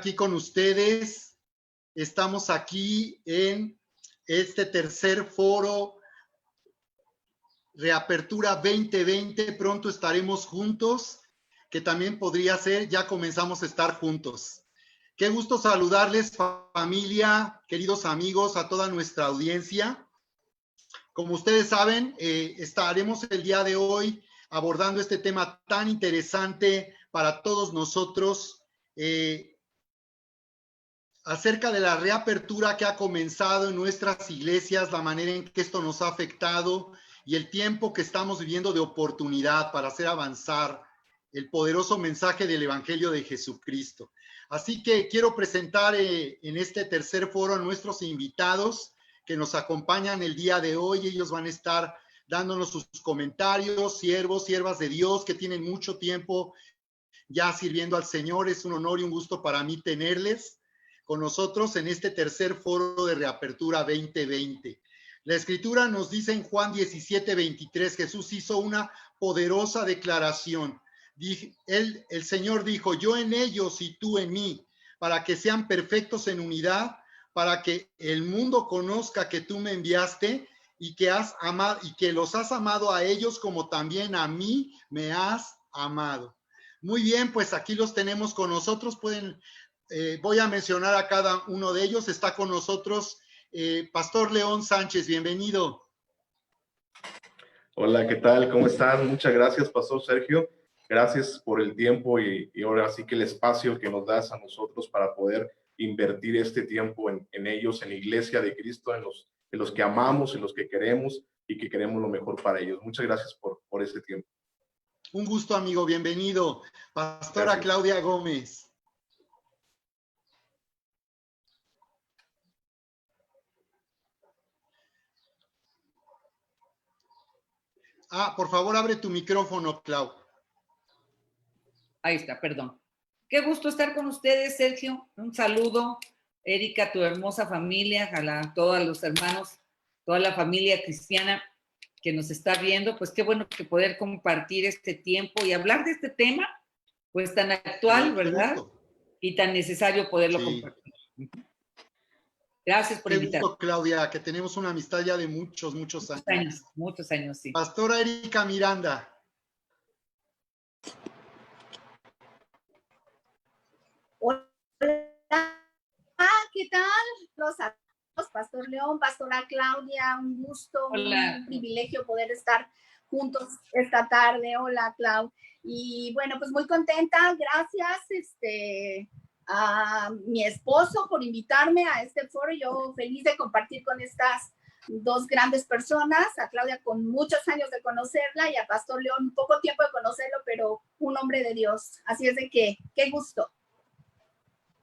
aquí con ustedes. Estamos aquí en este tercer foro Reapertura 2020. Pronto estaremos juntos, que también podría ser, ya comenzamos a estar juntos. Qué gusto saludarles, familia, queridos amigos, a toda nuestra audiencia. Como ustedes saben, estaremos el día de hoy abordando este tema tan interesante para todos nosotros, acerca de la reapertura que ha comenzado en nuestras iglesias, la manera en que esto nos ha afectado y el tiempo que estamos viviendo de oportunidad para hacer avanzar el poderoso mensaje del Evangelio de Jesucristo. Así que quiero presentar en este tercer foro a nuestros invitados que nos acompañan el día de hoy. Ellos van a estar dándonos sus comentarios, siervos, siervas de Dios que tienen mucho tiempo ya sirviendo al Señor. Es un honor y un gusto para mí tenerles con nosotros en este tercer foro de Reapertura 2020. La Escritura nos dice en Juan 17:23, Jesús hizo una poderosa declaración. El Señor dijo, yo en ellos y tú en mí, para que sean perfectos en unidad, para que el mundo conozca que tú me enviaste y que has amado y que los has amado a ellos como también a mí me has amado. Muy bien, pues aquí los tenemos con nosotros. Voy a mencionar a cada uno de ellos. Está con nosotros Pastor León Sánchez. Bienvenido. Hola, ¿qué tal? ¿Cómo están? Muchas gracias, Pastor Sergio. Gracias por el tiempo y ahora sí que el espacio que nos das a nosotros para poder invertir este tiempo en ellos, en la Iglesia de Cristo, en los que amamos, en los que queremos y que queremos lo mejor para ellos. Muchas gracias por este tiempo. Un gusto, amigo. Bienvenido. Pastora Gracias. Claudia Gómez. Por favor, abre tu micrófono, Clau. Ahí está, perdón. Qué gusto estar con ustedes, Sergio. Un saludo, Erika, tu hermosa familia, todos los hermanos, toda la familia cristiana que nos está viendo. Pues qué bueno que poder compartir este tiempo y hablar de este tema, pues tan actual, ¿verdad? Y tan necesario poderlo compartir. Gracias por invitarme. Claudia, que tenemos una amistad ya de muchos años. Muchos años, sí. Pastora Erika Miranda. Hola, ¿qué tal? Los amigos, Pastor León, Pastora Claudia, un gusto, hola. Un privilegio poder estar juntos esta tarde. Hola, Clau. Y bueno, pues muy contenta, gracias a mi esposo por invitarme a este foro. Yo feliz de compartir con estas dos grandes personas, a Claudia con muchos años de conocerla y a Pastor León poco tiempo de conocerlo, pero un hombre de Dios. Así es de que, qué gusto.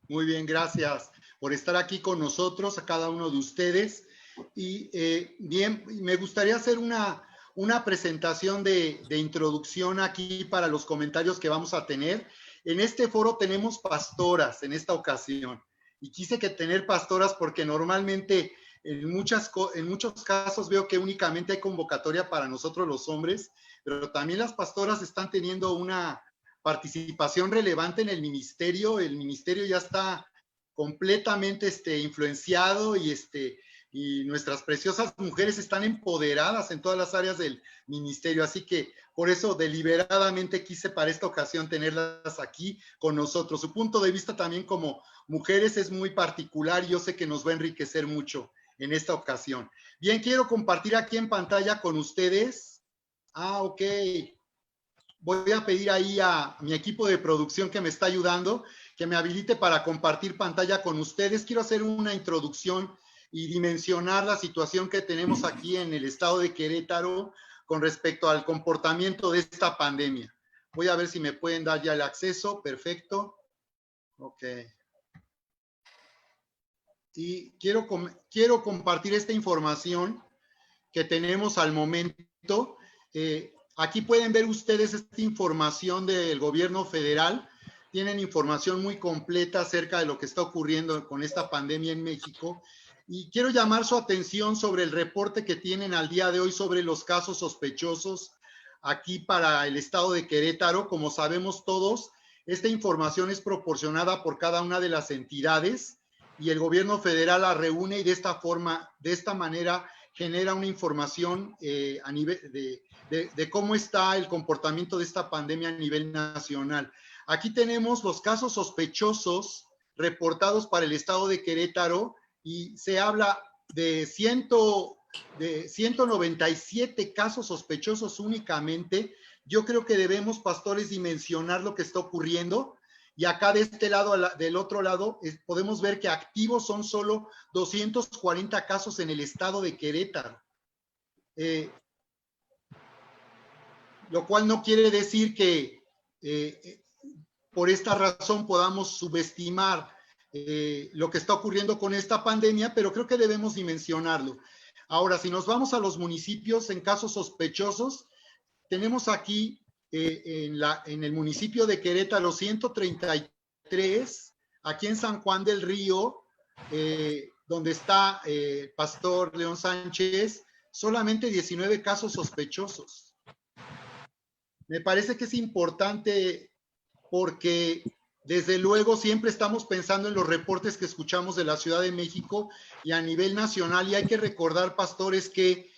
Muy bien, gracias por estar aquí con nosotros, a cada uno de ustedes. Y bien, me gustaría hacer una presentación de introducción aquí para los comentarios que vamos a tener. En este foro tenemos pastoras en esta ocasión. Y quise tener pastoras porque normalmente en muchos casos veo que únicamente hay convocatoria para nosotros los hombres, pero también las pastoras están teniendo una participación relevante en el ministerio. El ministerio ya está completamente influenciado y nuestras preciosas mujeres están empoderadas en todas las áreas del ministerio. Así que por eso deliberadamente quise para esta ocasión tenerlas aquí con nosotros. Su punto de vista también como mujeres es muy particular y yo sé que nos va a enriquecer mucho en esta ocasión. Bien, quiero compartir aquí en pantalla con ustedes. Ok. Voy a pedir ahí a mi equipo de producción que me está ayudando, que me habilite para compartir pantalla con ustedes. Quiero hacer una introducción y dimensionar la situación que tenemos aquí en el estado de Querétaro con respecto al comportamiento de esta pandemia. Voy a ver si me pueden dar ya el acceso. Perfecto. Ok. Y quiero compartir esta información que tenemos al momento. Aquí pueden ver ustedes esta información del gobierno federal. Tienen información muy completa acerca de lo que está ocurriendo con esta pandemia en México. Y quiero llamar su atención sobre el reporte que tienen al día de hoy sobre los casos sospechosos aquí para el estado de Querétaro. Como sabemos todos, Esta información es proporcionada por cada una de las entidades y el gobierno federal la reúne y de esta manera genera una información a nivel de cómo está el comportamiento de esta pandemia a nivel nacional. Aquí tenemos los casos sospechosos reportados para el estado de Querétaro y se habla de 197 casos sospechosos únicamente. Yo creo que debemos, pastores, dimensionar lo que está ocurriendo. Y acá de este lado, del otro lado, podemos ver que activos son solo 240 casos en el estado de Querétaro. Lo cual no quiere decir que por esta razón podamos subestimar lo que está ocurriendo con esta pandemia, pero creo que debemos dimensionarlo. Ahora, si nos vamos a los municipios en casos sospechosos, tenemos aquí en el municipio de Querétaro 133, aquí en San Juan del Río, donde está Pastor León Sánchez, solamente 19 casos sospechosos. Me parece que es importante porque desde luego siempre estamos pensando en los reportes que escuchamos de la Ciudad de México y a nivel nacional, y hay que recordar, pastores, que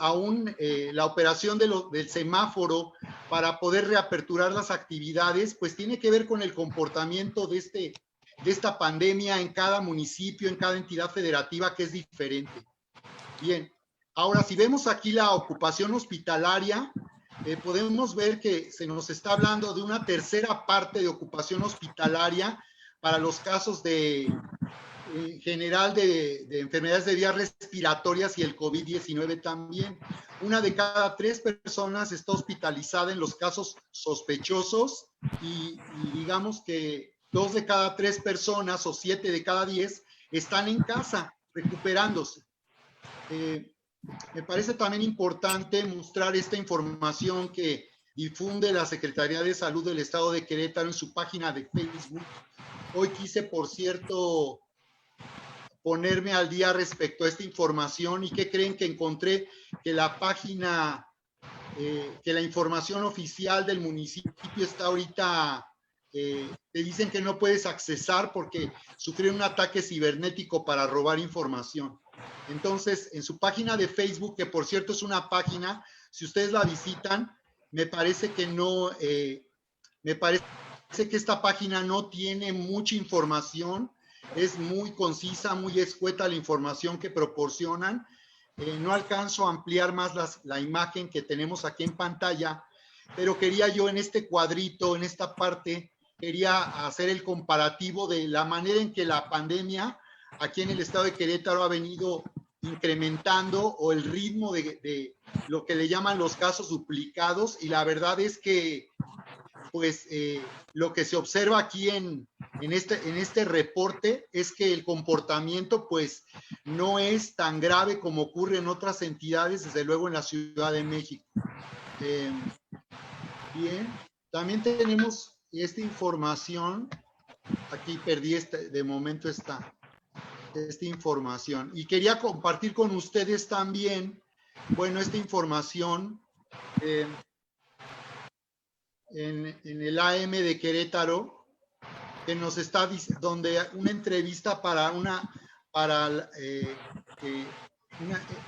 aún la operación del semáforo para poder reaperturar las actividades, pues tiene que ver con el comportamiento de esta pandemia en cada municipio, en cada entidad federativa, que es diferente. Bien, ahora si vemos aquí la ocupación hospitalaria, podemos ver que se nos está hablando de una tercera parte de ocupación hospitalaria para los casos en general de enfermedades de vías respiratorias y el COVID-19 también. 1 de cada 3 personas está hospitalizada en los casos sospechosos y digamos que 2 de cada 3 personas o 7 de cada 10 están en casa recuperándose. Me parece también importante mostrar esta información que difunde la Secretaría de Salud del Estado de Querétaro en su página de Facebook. Hoy quise, por cierto, ponerme al día respecto a esta información. ¿Y qué creen? Que encontré que la página, que la información oficial del municipio está ahorita, te dicen que no puedes accesar porque sufrieron un ataque cibernético para robar información. Entonces, en su página de Facebook, que por cierto es una página, si ustedes la visitan, me parece que no, me parece que esta página no tiene mucha información, es muy concisa, muy escueta la información que proporcionan. No alcanzo a ampliar más la imagen que tenemos aquí en pantalla, pero quería yo en este cuadrito, en esta parte, quería hacer el comparativo de la manera en que la pandemia aquí en el estado de Querétaro ha venido incrementando o el ritmo de lo que le llaman los casos duplicados, y la verdad es que pues lo que se observa aquí en este reporte es que el comportamiento pues no es tan grave como ocurre en otras entidades, desde luego en la Ciudad de México. Bien, también tenemos esta información, aquí perdí de momento esta información, y quería compartir con ustedes también, bueno, esta información en el AM de Querétaro, que nos está donde una entrevista que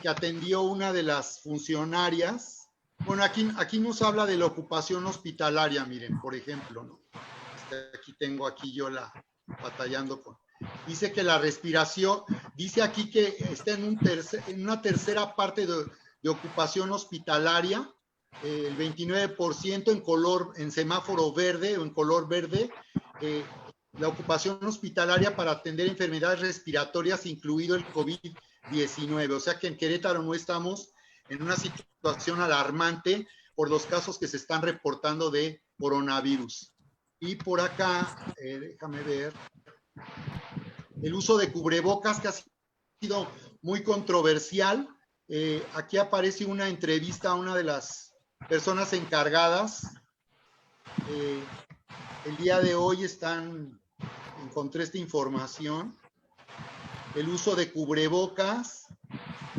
atendió una de las funcionarias. Bueno, aquí nos habla de la ocupación hospitalaria, miren, por ejemplo, ¿no? Aquí tengo yo batallando con. Dice que la respiración, dice aquí que está en una tercera parte de ocupación hospitalaria, el 29% en semáforo verde o en color verde, la ocupación hospitalaria para atender enfermedades respiratorias, incluido el COVID-19. O sea que en Querétaro no estamos en una situación alarmante por los casos que se están reportando de coronavirus. Y por acá, déjame ver, el uso de cubrebocas, que ha sido muy controversial. Aquí aparece una entrevista a una de las personas encargadas. El día de hoy encontré esta información. El uso de cubrebocas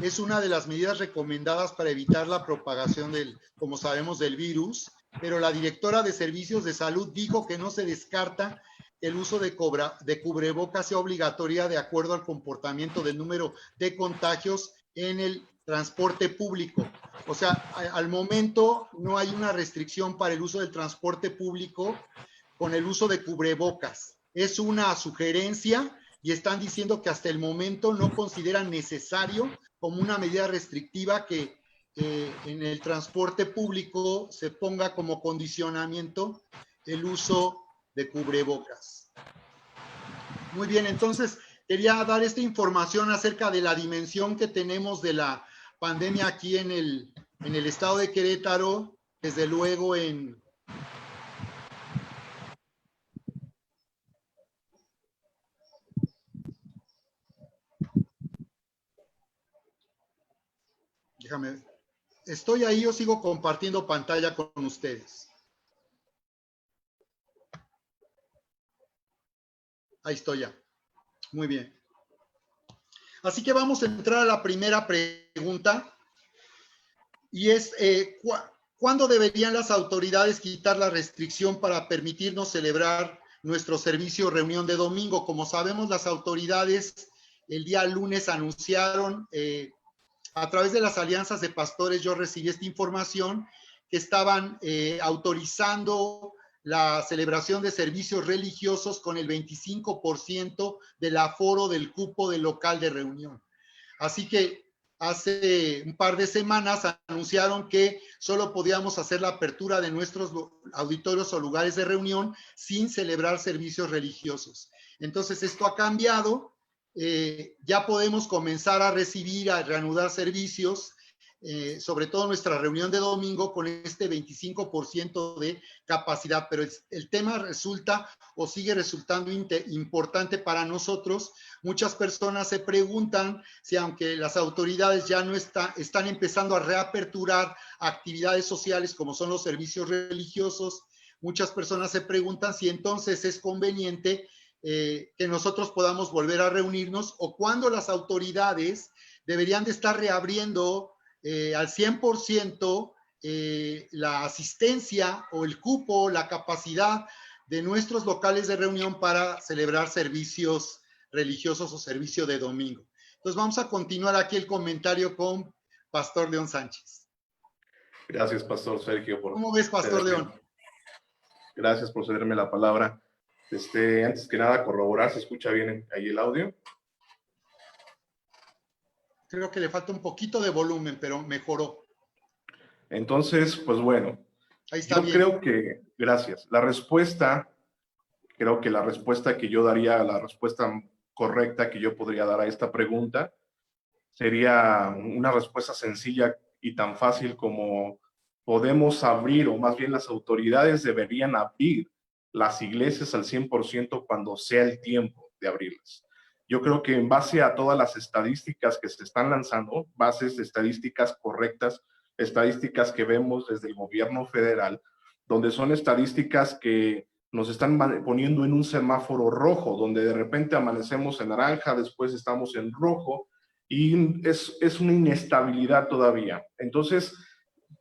es una de las medidas recomendadas para evitar la propagación como sabemos, del virus. pero la directora de Servicios de Salud dijo que no se descarta el uso de cubrebocas sea obligatoria de acuerdo al comportamiento del número de contagios en el transporte público. O sea, al momento no hay una restricción para el uso del transporte público con el uso de cubrebocas. Es una sugerencia y están diciendo que hasta el momento no consideran necesario como una medida restrictiva que en el transporte público se ponga como condicionamiento el uso de cubrebocas. Muy bien, entonces quería dar esta información acerca de la dimensión que tenemos de la pandemia aquí en el estado de Querétaro, desde luego en déjame, estoy ahí, yo sigo compartiendo pantalla con ustedes. Ahí estoy ya. Muy bien. Así que vamos a entrar a la primera pregunta y es, ¿cuándo deberían las autoridades quitar la restricción para permitirnos celebrar nuestro servicio reunión de domingo? Como sabemos, las autoridades el día lunes anunciaron, a través de las alianzas de pastores, yo recibí esta información, que estaban autorizando la celebración de servicios religiosos con el 25% del aforo del cupo del local de reunión. Así que hace un par de semanas anunciaron que solo podíamos hacer la apertura de nuestros auditorios o lugares de reunión sin celebrar servicios religiosos. Entonces esto ha cambiado, ya podemos comenzar a recibir, a reanudar servicios, sobre todo nuestra reunión de domingo con este 25% de capacidad, pero el tema resulta o sigue resultando importante para nosotros. Muchas personas se preguntan si, aunque las autoridades ya no están empezando a reaperturar actividades sociales como son los servicios religiosos, muchas personas se preguntan si entonces es conveniente que nosotros podamos volver a reunirnos o cuándo las autoridades deberían de estar reabriendo al 100% la asistencia o el cupo, la capacidad de nuestros locales de reunión para celebrar servicios religiosos o servicio de domingo. Entonces vamos a continuar aquí el comentario con Pastor León Sánchez. Gracias, Pastor Sergio. ¿Cómo ves, Pastor León? Gracias por cederme la palabra. Antes que nada, corroborar, ¿se escucha bien ahí el audio? Creo que le falta un poquito de volumen, pero mejoró. Entonces, pues bueno, ahí está yo bien. Creo que, gracias, creo que la respuesta que yo daría, la respuesta correcta que yo podría dar a esta pregunta, sería una respuesta sencilla y tan fácil como podemos abrir, o más bien las autoridades deberían abrir las iglesias al 100% cuando sea el tiempo de abrirlas. Yo creo que en base a todas las estadísticas que se están lanzando, bases de estadísticas correctas, estadísticas que vemos desde el gobierno federal, donde son estadísticas que nos están poniendo en un semáforo rojo, donde de repente amanecemos en naranja, después estamos en rojo, y es una inestabilidad todavía. Entonces,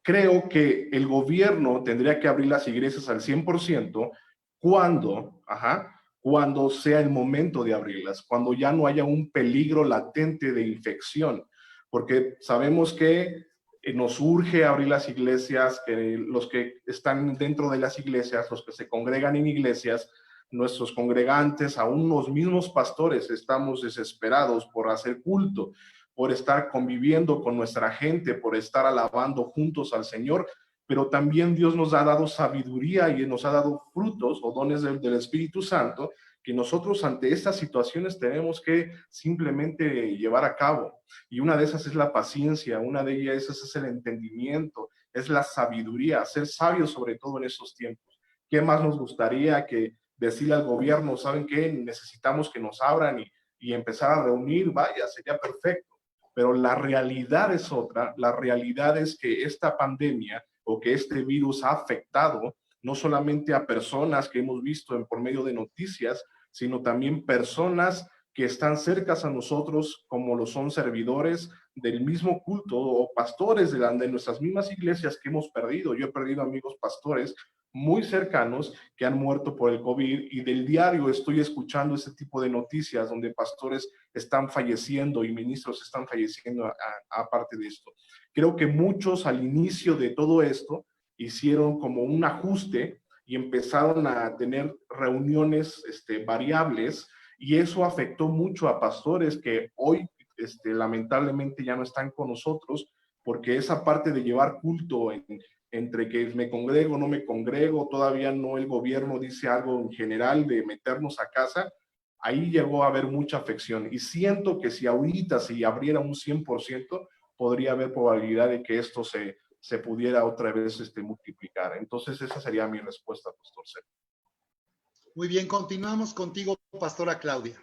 creo que el gobierno tendría que abrir las iglesias al 100% cuando sea el momento de abrirlas, cuando ya no haya un peligro latente de infección, porque sabemos que nos urge abrir las iglesias, que los que están dentro de las iglesias, los que se congregan en iglesias, nuestros congregantes, aún los mismos pastores, estamos desesperados por hacer culto, por estar conviviendo con nuestra gente, por estar alabando juntos al Señor, pero también Dios nos ha dado sabiduría y nos ha dado frutos o dones del Espíritu Santo que nosotros ante estas situaciones tenemos que simplemente llevar a cabo. Y una de esas es la paciencia, una de ellas es el entendimiento, es la sabiduría, ser sabios sobre todo en esos tiempos. ¿Qué más nos gustaría que decirle al gobierno, saben qué, necesitamos que nos abran y empezar a reunir? Vaya, sería perfecto. Pero la realidad es otra, la realidad es que esta pandemia o que este virus ha afectado no solamente a personas que hemos visto por medio de noticias, sino también personas que están cercas a nosotros, como lo son servidores del mismo culto o pastores de nuestras mismas iglesias que hemos perdido. Yo he perdido amigos pastores muy cercanos que han muerto por el COVID, y del diario estoy escuchando ese tipo de noticias donde pastores están falleciendo y ministros están falleciendo aparte de esto. Creo que muchos al inicio de todo esto hicieron como un ajuste y empezaron a tener reuniones variables, y eso afectó mucho a pastores que hoy lamentablemente ya no están con nosotros, porque esa parte de llevar culto entre que me congrego o no me congrego, todavía no el gobierno dice algo en general de meternos a casa, ahí llegó a haber mucha afección. Y siento que si ahorita se abriera un 100%, podría haber probabilidad de que esto se pudiera otra vez multiplicar. Entonces esa sería mi respuesta, Pastor Sergio. Muy bien, continuamos contigo, Pastora Claudia.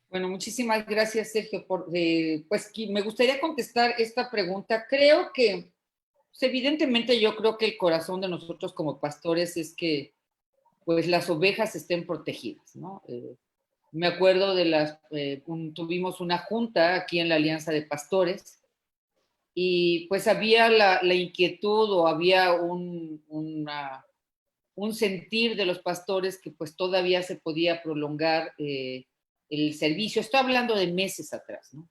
Bueno, muchísimas gracias, Sergio. Pues me gustaría contestar esta pregunta. Creo que, pues, evidentemente, yo creo que el corazón de nosotros como pastores es que, pues, las ovejas estén protegidas, ¿no? Me acuerdo de tuvimos una junta aquí en la Alianza de Pastores, y pues había la inquietud, o había un sentir de los pastores que pues todavía se podía prolongar el servicio. Estoy hablando de meses atrás, ¿no?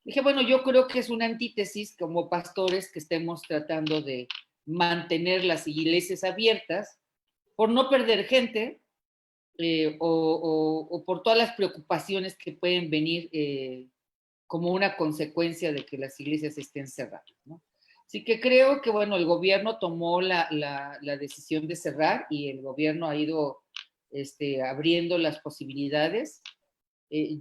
Dije, bueno, yo creo que es una antítesis como pastores que estemos tratando de mantener las iglesias abiertas por no perder gente, o por todas las preocupaciones que pueden venir como una consecuencia de que las iglesias estén cerradas, ¿no? Así que creo que, bueno, el gobierno tomó la decisión de cerrar, y el gobierno ha ido abriendo las posibilidades.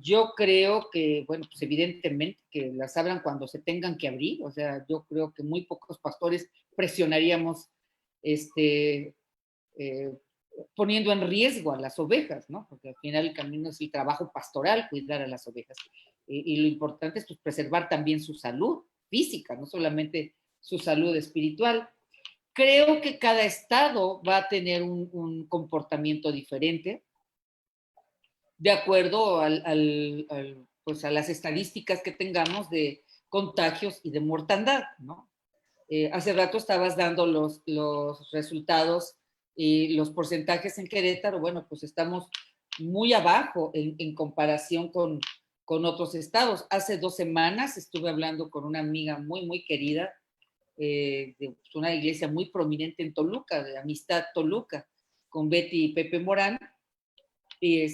Yo creo que, bueno, pues evidentemente que las abran cuando se tengan que abrir. O sea, yo creo que muy pocos pastores presionaríamos eh, poniendo en riesgo a las ovejas, ¿no? Porque al final el camino es el trabajo pastoral, cuidar a las ovejas. Y lo importante es, pues, preservar también su salud física, no solamente su salud espiritual. Creo que cada estado va a tener un comportamiento diferente de acuerdo pues a las estadísticas que tengamos de contagios y de mortandad, ¿no? Hace rato estabas dando los resultados y los porcentajes en Querétaro. Bueno, pues estamos muy abajo en comparación con otros estados. Hace 2 semanas estuve hablando con una amiga muy, muy querida, de una iglesia muy prominente en Toluca, de Amistad Toluca, con Betty y Pepe Morán, y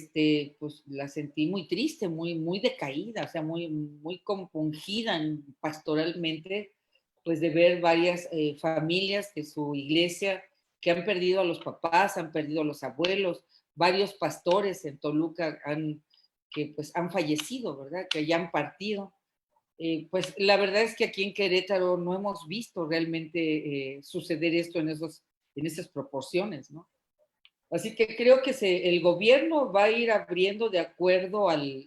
pues la sentí muy triste, muy, muy decaída, o sea, muy, muy compungida pastoralmente, pues de ver varias familias de su iglesia que han perdido a los papás, han perdido a los abuelos, varios pastores en Toluca que pues han fallecido, ¿verdad? Que ya han partido. Pues la verdad es que aquí en Querétaro no hemos visto realmente suceder esto en esas proporciones, ¿no? Así que creo que el gobierno va a ir abriendo de acuerdo a la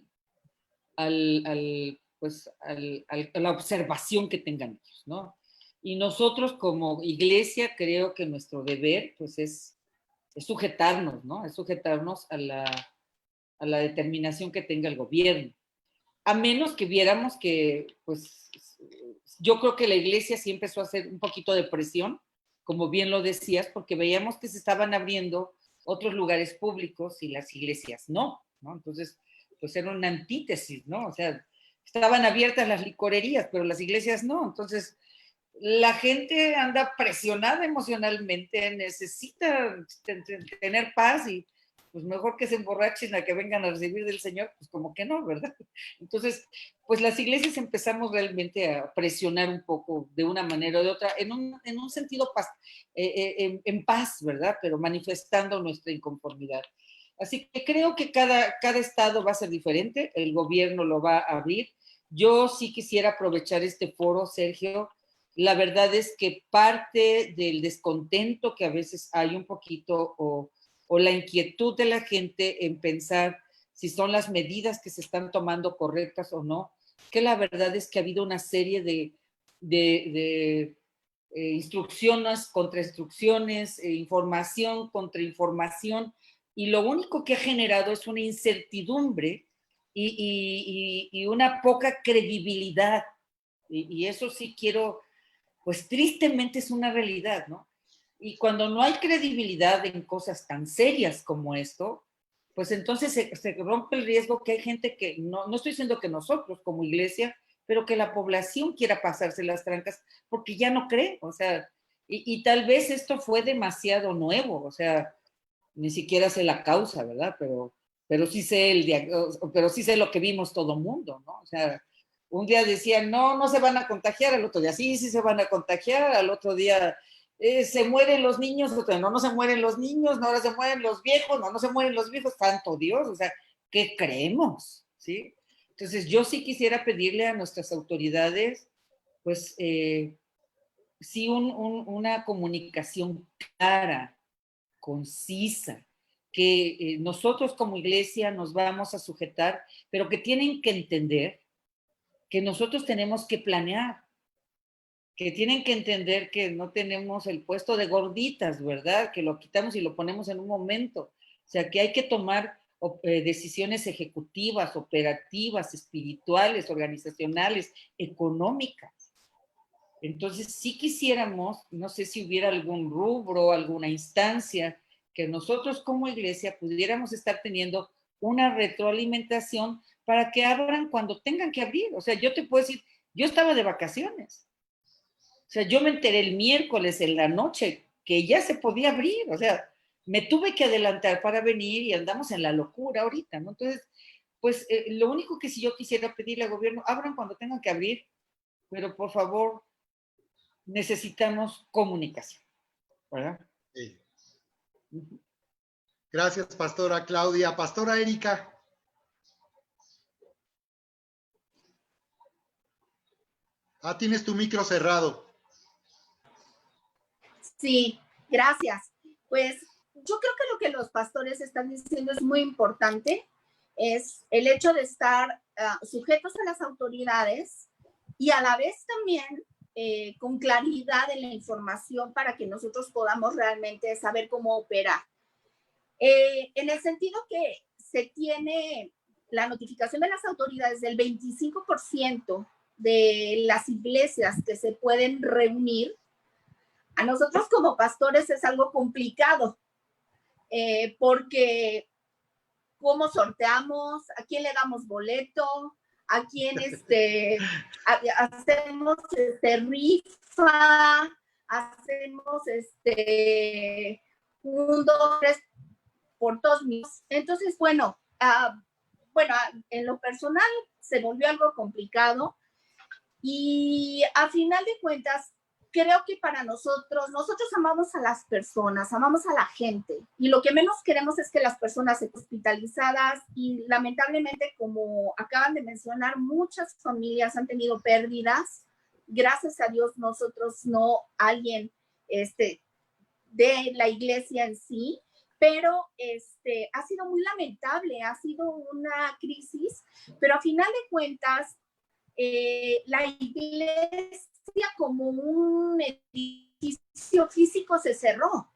observación que tengan ellos, ¿no? Y nosotros como iglesia creo que nuestro deber, pues, es sujetarnos, ¿no? Es sujetarnos a la determinación que tenga el gobierno. A menos que viéramos que, pues, yo creo que la iglesia sí empezó a hacer un poquito de presión, como bien lo decías, porque veíamos que se estaban abriendo otros lugares públicos y las iglesias no, ¿no? Entonces, pues era una antítesis, ¿no? O sea, estaban abiertas las licorerías, pero las iglesias no. Entonces, la gente anda presionada emocionalmente, necesita tener paz, y pues mejor que se emborrachen a que vengan a recibir del Señor, pues como que no, ¿verdad? Entonces, pues las iglesias empezamos realmente a presionar un poco de una manera o de otra, en un sentido en paz, ¿verdad? Pero manifestando nuestra inconformidad. Así que creo que cada estado va a ser diferente, el gobierno lo va a abrir. Yo sí quisiera aprovechar este foro, Sergio. La verdad es que parte del descontento que a veces hay un poquito, o la inquietud de la gente en pensar si son las medidas que se están tomando correctas o no, que la verdad es que ha habido una serie de instrucciones contra instrucciones, información contra información, y lo único que ha generado es una incertidumbre y una poca credibilidad. Y eso sí quiero, pues tristemente es una realidad, ¿no? Y cuando no hay credibilidad en cosas tan serias como esto, pues entonces se rompe el riesgo que hay gente que, no estoy diciendo que nosotros como iglesia, pero que la población quiera pasarse las trancas porque ya no cree, o sea, y tal vez esto fue demasiado nuevo, o sea, ni siquiera sé la causa, ¿verdad? Pero sí sé pero sí sé lo que vimos todo mundo, ¿no? O sea, un día decían, no se van a contagiar, al otro día sí se van a contagiar, al otro día se mueren los niños, otro día no se mueren los niños, no ahora se mueren los viejos, no se mueren los viejos, santo Dios, o sea, ¿qué creemos? ¿Sí? Entonces yo sí quisiera pedirle a nuestras autoridades, pues, sí, una comunicación clara, concisa, que nosotros como iglesia nos vamos a sujetar, pero que tienen que entender que nosotros tenemos que planear, que tienen que entender que no tenemos el puesto de gorditas, ¿verdad? Que lo quitamos y lo ponemos en un momento. O sea, que hay que tomar decisiones ejecutivas, operativas, espirituales, organizacionales, económicas. Entonces, sí quisiéramos, no sé si hubiera algún rubro, alguna instancia, que nosotros como iglesia pudiéramos estar teniendo una retroalimentación para que abran cuando tengan que abrir. O sea, yo te puedo decir, yo estaba de vacaciones. O sea, yo me enteré el miércoles en la noche que ya se podía abrir. O sea, me tuve que adelantar para venir y andamos en la locura ahorita, ¿no? Entonces, pues lo único que si yo quisiera pedirle al gobierno, abran cuando tengan que abrir, pero por favor, necesitamos comunicación, ¿verdad? Sí. Gracias, pastora Claudia. Pastora Erika. Tienes tu micro cerrado. Sí, gracias. Pues yo creo que lo que los pastores están diciendo es muy importante, es el hecho de estar sujetos a las autoridades y a la vez también con claridad en la información para que nosotros podamos realmente saber cómo operar. En el sentido que se tiene la notificación de las autoridades del 25% de las iglesias que se pueden reunir, a nosotros como pastores es algo complicado, porque ¿cómo sorteamos? ¿A quién le damos boleto? ¿A quién hacemos rifa? Hacemos 1, 2, 3 por todos mis. Entonces, bueno, en lo personal se volvió algo complicado y a final de cuentas, creo que para nosotros amamos a las personas, amamos a la gente y lo que menos queremos es que las personas estén hospitalizadas y lamentablemente, como acaban de mencionar, muchas familias han tenido pérdidas. Gracias a Dios nosotros no alguien de la iglesia en sí, pero ha sido muy lamentable, ha sido una crisis, pero a final de cuentas, la iglesia como un edificio físico se cerró,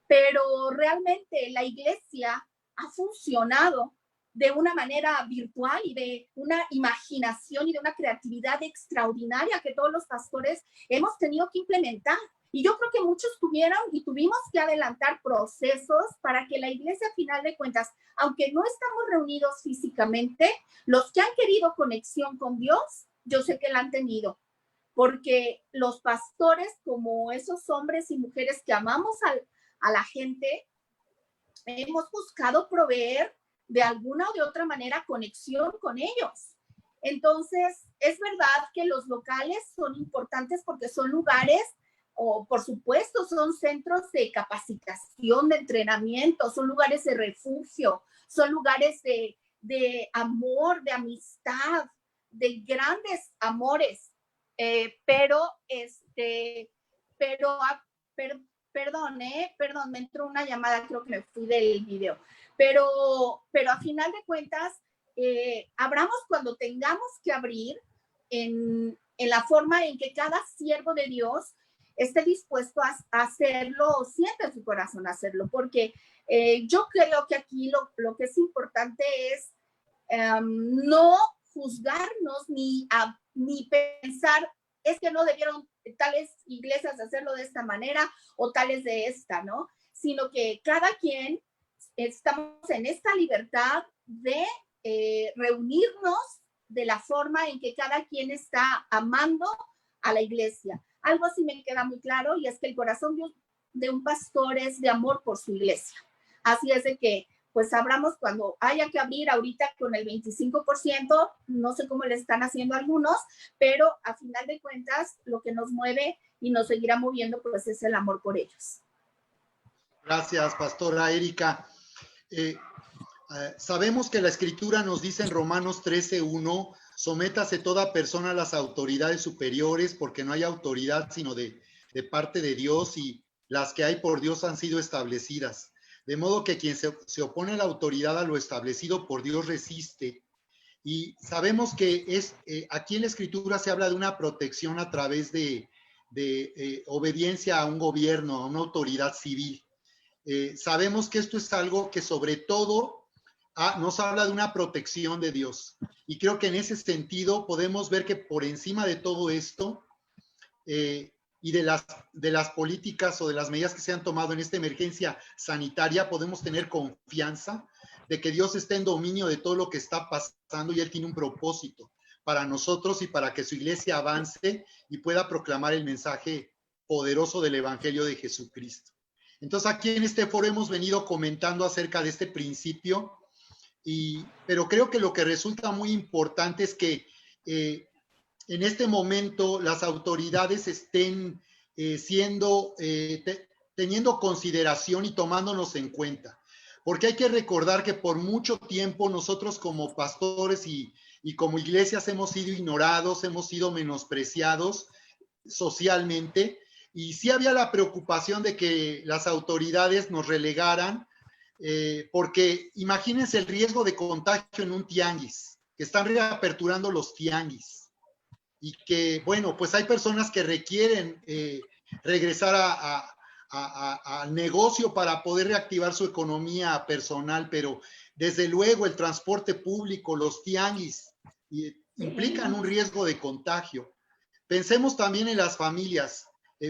pero realmente la iglesia ha funcionado de una manera virtual y de una imaginación y de una creatividad extraordinaria que todos los pastores hemos tenido que implementar. Y yo creo que muchos tuvieron y tuvimos que adelantar procesos para que la iglesia, a final de cuentas, aunque no estamos reunidos físicamente, los que han querido conexión con Dios, yo sé que la han tenido. Porque los pastores, como esos hombres y mujeres que amamos a la gente, hemos buscado proveer de alguna o de otra manera conexión con ellos. Entonces, es verdad que los locales son importantes porque son lugares, o por supuesto, son centros de capacitación, de entrenamiento, son lugares de refugio, son lugares de amor, de amistad, de grandes amores. Perdón, me entró una llamada, creo que me fui del video. Pero a final de cuentas, abramos cuando tengamos que abrir en la forma en que cada siervo de Dios esté dispuesto a hacerlo o sienta en su corazón hacerlo, porque yo creo que aquí lo que es importante es no juzgarnos ni pensar, es que no debieron tales iglesias hacerlo de esta manera o tales de esta, ¿no? Sino que cada quien estamos en esta libertad de reunirnos de la forma en que cada quien está amando a la iglesia. Algo así me queda muy claro, y es que el corazón de un pastor es de amor por su iglesia. Así es de que, pues abramos cuando haya que abrir ahorita con el 25%, no sé cómo le están haciendo algunos, pero a final de cuentas lo que nos mueve y nos seguirá moviendo pues es el amor por ellos. Gracias, pastora Erika. Sabemos que la Escritura nos dice en Romanos 13:1, sométase toda persona a las autoridades superiores, porque no hay autoridad sino de parte de Dios, y las que hay por Dios han sido establecidas. De modo que quien se opone a la autoridad, a lo establecido por Dios, resiste. Y sabemos que aquí en la Escritura se habla de una protección a través de obediencia a un gobierno, a una autoridad civil. Sabemos que esto es algo que sobre todo nos habla de una protección de Dios. Y creo que en ese sentido podemos ver que por encima de todo esto y de las políticas o de las medidas que se han tomado en esta emergencia sanitaria, podemos tener confianza de que Dios está en dominio de todo lo que está pasando y Él tiene un propósito para nosotros y para que su iglesia avance y pueda proclamar el mensaje poderoso del Evangelio de Jesucristo. Entonces aquí en este foro hemos venido comentando acerca de este principio, pero creo que lo que resulta muy importante es que en este momento las autoridades estén teniendo consideración y tomándonos en cuenta. Porque hay que recordar que por mucho tiempo nosotros como pastores y como iglesias hemos sido ignorados, hemos sido menospreciados socialmente, y sí había la preocupación de que las autoridades nos relegaran, porque imagínense el riesgo de contagio en un tianguis, que están reaperturando los tianguis, y que, bueno, pues hay personas que requieren regresar al negocio para poder reactivar su economía personal, pero desde luego el transporte público, los tianguis, implican un riesgo de contagio. Pensemos también en las familias.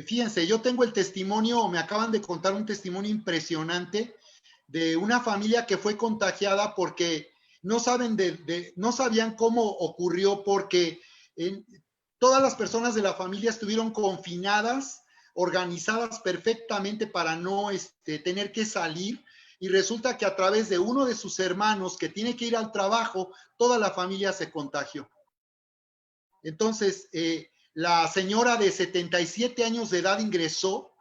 Fíjense, yo tengo el testimonio, me acaban de contar un testimonio impresionante de una familia que fue contagiada porque no sabían cómo ocurrió, porque todas las personas de la familia estuvieron confinadas, organizadas perfectamente para no tener que salir, y resulta que a través de uno de sus hermanos que tiene que ir al trabajo, toda la familia se contagió. Entonces, la señora de 77 años de edad ingresó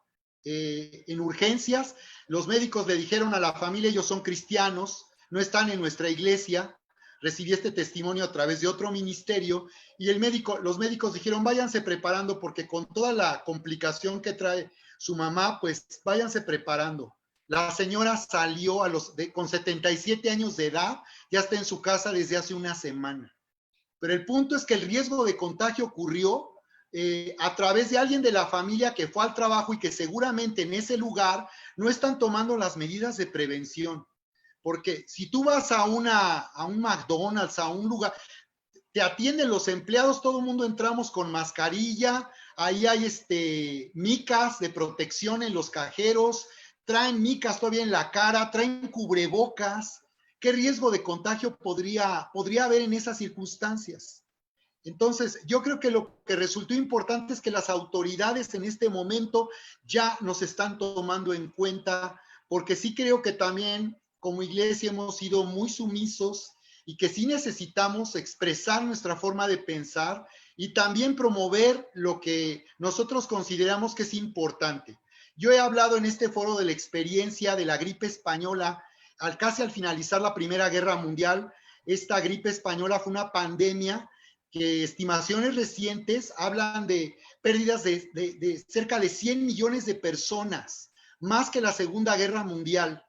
en urgencias. Los médicos le dijeron a la familia, ellos son cristianos, no están en nuestra iglesia. Recibí este testimonio a través de otro ministerio, y los médicos dijeron, váyanse preparando, porque con toda la complicación que trae su mamá, pues váyanse preparando. La señora salió con 77 años de edad, ya está en su casa desde hace una semana. Pero el punto es que el riesgo de contagio ocurrió a través de alguien de la familia que fue al trabajo y que seguramente en ese lugar no están tomando las medidas de prevención. Porque si tú vas a un McDonald's, a un lugar, te atienden los empleados, todo el mundo entramos con mascarilla, ahí hay micas de protección en los cajeros, traen micas todavía en la cara, traen cubrebocas. ¿Qué riesgo de contagio podría haber en esas circunstancias? Entonces, yo creo que lo que resultó importante es que las autoridades en este momento ya nos están tomando en cuenta, porque sí creo que también como iglesia hemos sido muy sumisos y que sí necesitamos expresar nuestra forma de pensar y también promover lo que nosotros consideramos que es importante. Yo he hablado en este foro de la experiencia de la gripe española, casi al finalizar la Primera Guerra Mundial. Esta gripe española fue una pandemia que estimaciones recientes hablan de pérdidas de cerca de 100 millones de personas, más que la Segunda Guerra Mundial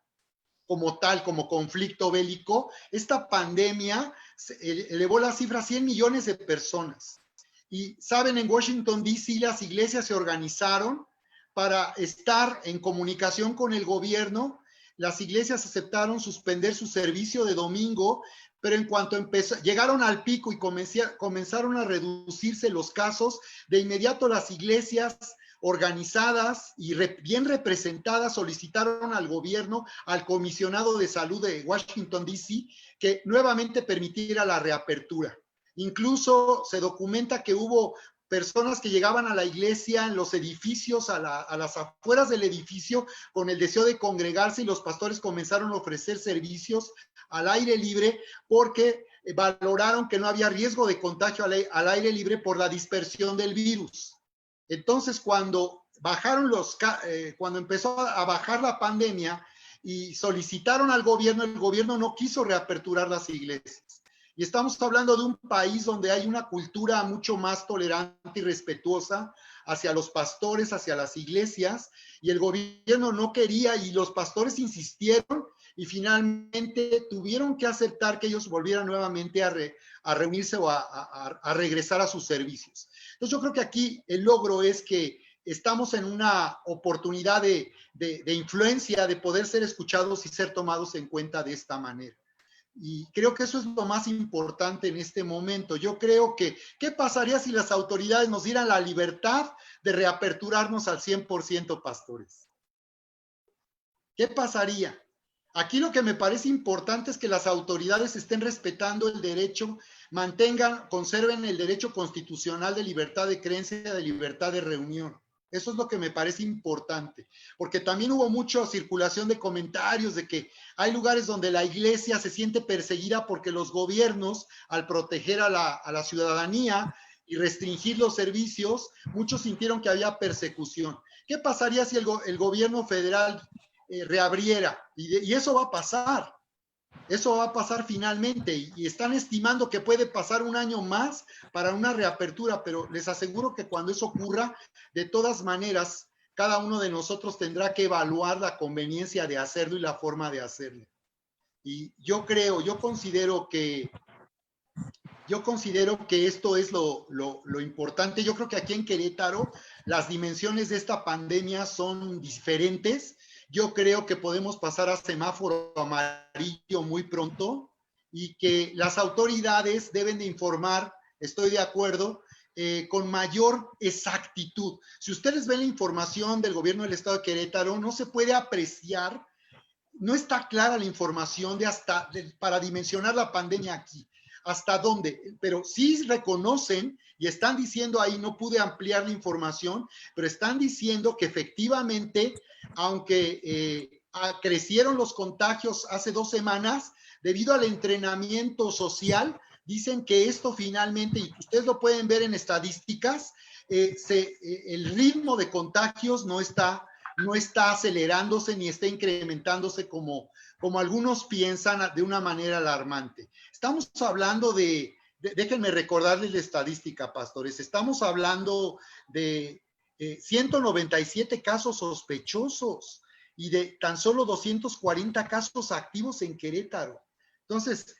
como tal, como conflicto bélico. Esta pandemia elevó la cifra a 100 millones de personas. Y saben, en Washington, D.C., las iglesias se organizaron para estar en comunicación con el gobierno, las iglesias aceptaron suspender su servicio de domingo, pero en cuanto llegaron al pico y comenzaron a reducirse los casos, de inmediato las iglesias organizadas y bien representadas solicitaron al gobierno, al comisionado de salud de Washington, D.C., que nuevamente permitiera la reapertura. Incluso se documenta que hubo personas que llegaban a la iglesia en los edificios, a las afueras del edificio, con el deseo de congregarse, y los pastores comenzaron a ofrecer servicios al aire libre porque valoraron que no había riesgo de contagio al aire libre por la dispersión del virus. Entonces, cuando empezó a bajar la pandemia y solicitaron al gobierno, el gobierno no quiso reaperturar las iglesias. Y estamos hablando de un país donde hay una cultura mucho más tolerante y respetuosa hacia los pastores, hacia las iglesias, y el gobierno no quería, y los pastores insistieron, y finalmente tuvieron que aceptar que ellos volvieran nuevamente a reunirse o a regresar a sus servicios. Entonces yo creo que aquí el logro es que estamos en una oportunidad de influencia, de poder ser escuchados y ser tomados en cuenta de esta manera. Y creo que eso es lo más importante en este momento. Yo creo que, ¿qué pasaría si las autoridades nos dieran la libertad de reaperturarnos al 100%, pastores? ¿Qué pasaría? Aquí lo que me parece importante es que las autoridades estén respetando el derecho, conserven el derecho constitucional de libertad de creencia, de libertad de reunión. Eso es lo que me parece importante, porque también hubo mucha circulación de comentarios de que hay lugares donde la iglesia se siente perseguida porque los gobiernos, al proteger a la ciudadanía y restringir los servicios, muchos sintieron que había persecución. ¿Qué pasaría si el gobierno federal reabriera? Y eso va a pasar. Eso va a pasar finalmente, y están estimando que puede pasar un año más para una reapertura, pero les aseguro que cuando eso ocurra, de todas maneras, cada uno de nosotros tendrá que evaluar la conveniencia de hacerlo y la forma de hacerlo. Y yo considero que esto es lo importante. Yo creo que aquí en Querétaro las dimensiones de esta pandemia son diferentes. Yo creo que podemos pasar a semáforo amarillo muy pronto y que las autoridades deben de informar, estoy de acuerdo, con mayor exactitud. Si ustedes ven la información del gobierno del estado de Querétaro, no se puede apreciar, no está clara la información para dimensionar la pandemia aquí. ¿Hasta dónde? Pero sí reconocen y están diciendo ahí, no pude ampliar la información, pero están diciendo que efectivamente, aunque crecieron los contagios hace 2 semanas, debido al entrenamiento social, dicen que esto finalmente, y ustedes lo pueden ver en estadísticas, el ritmo de contagios no está acelerándose ni está incrementándose como algunos piensan de una manera alarmante. Estamos hablando déjenme recordarles la estadística, pastores, estamos hablando de 197 casos sospechosos y de tan solo 240 casos activos en Querétaro. Entonces,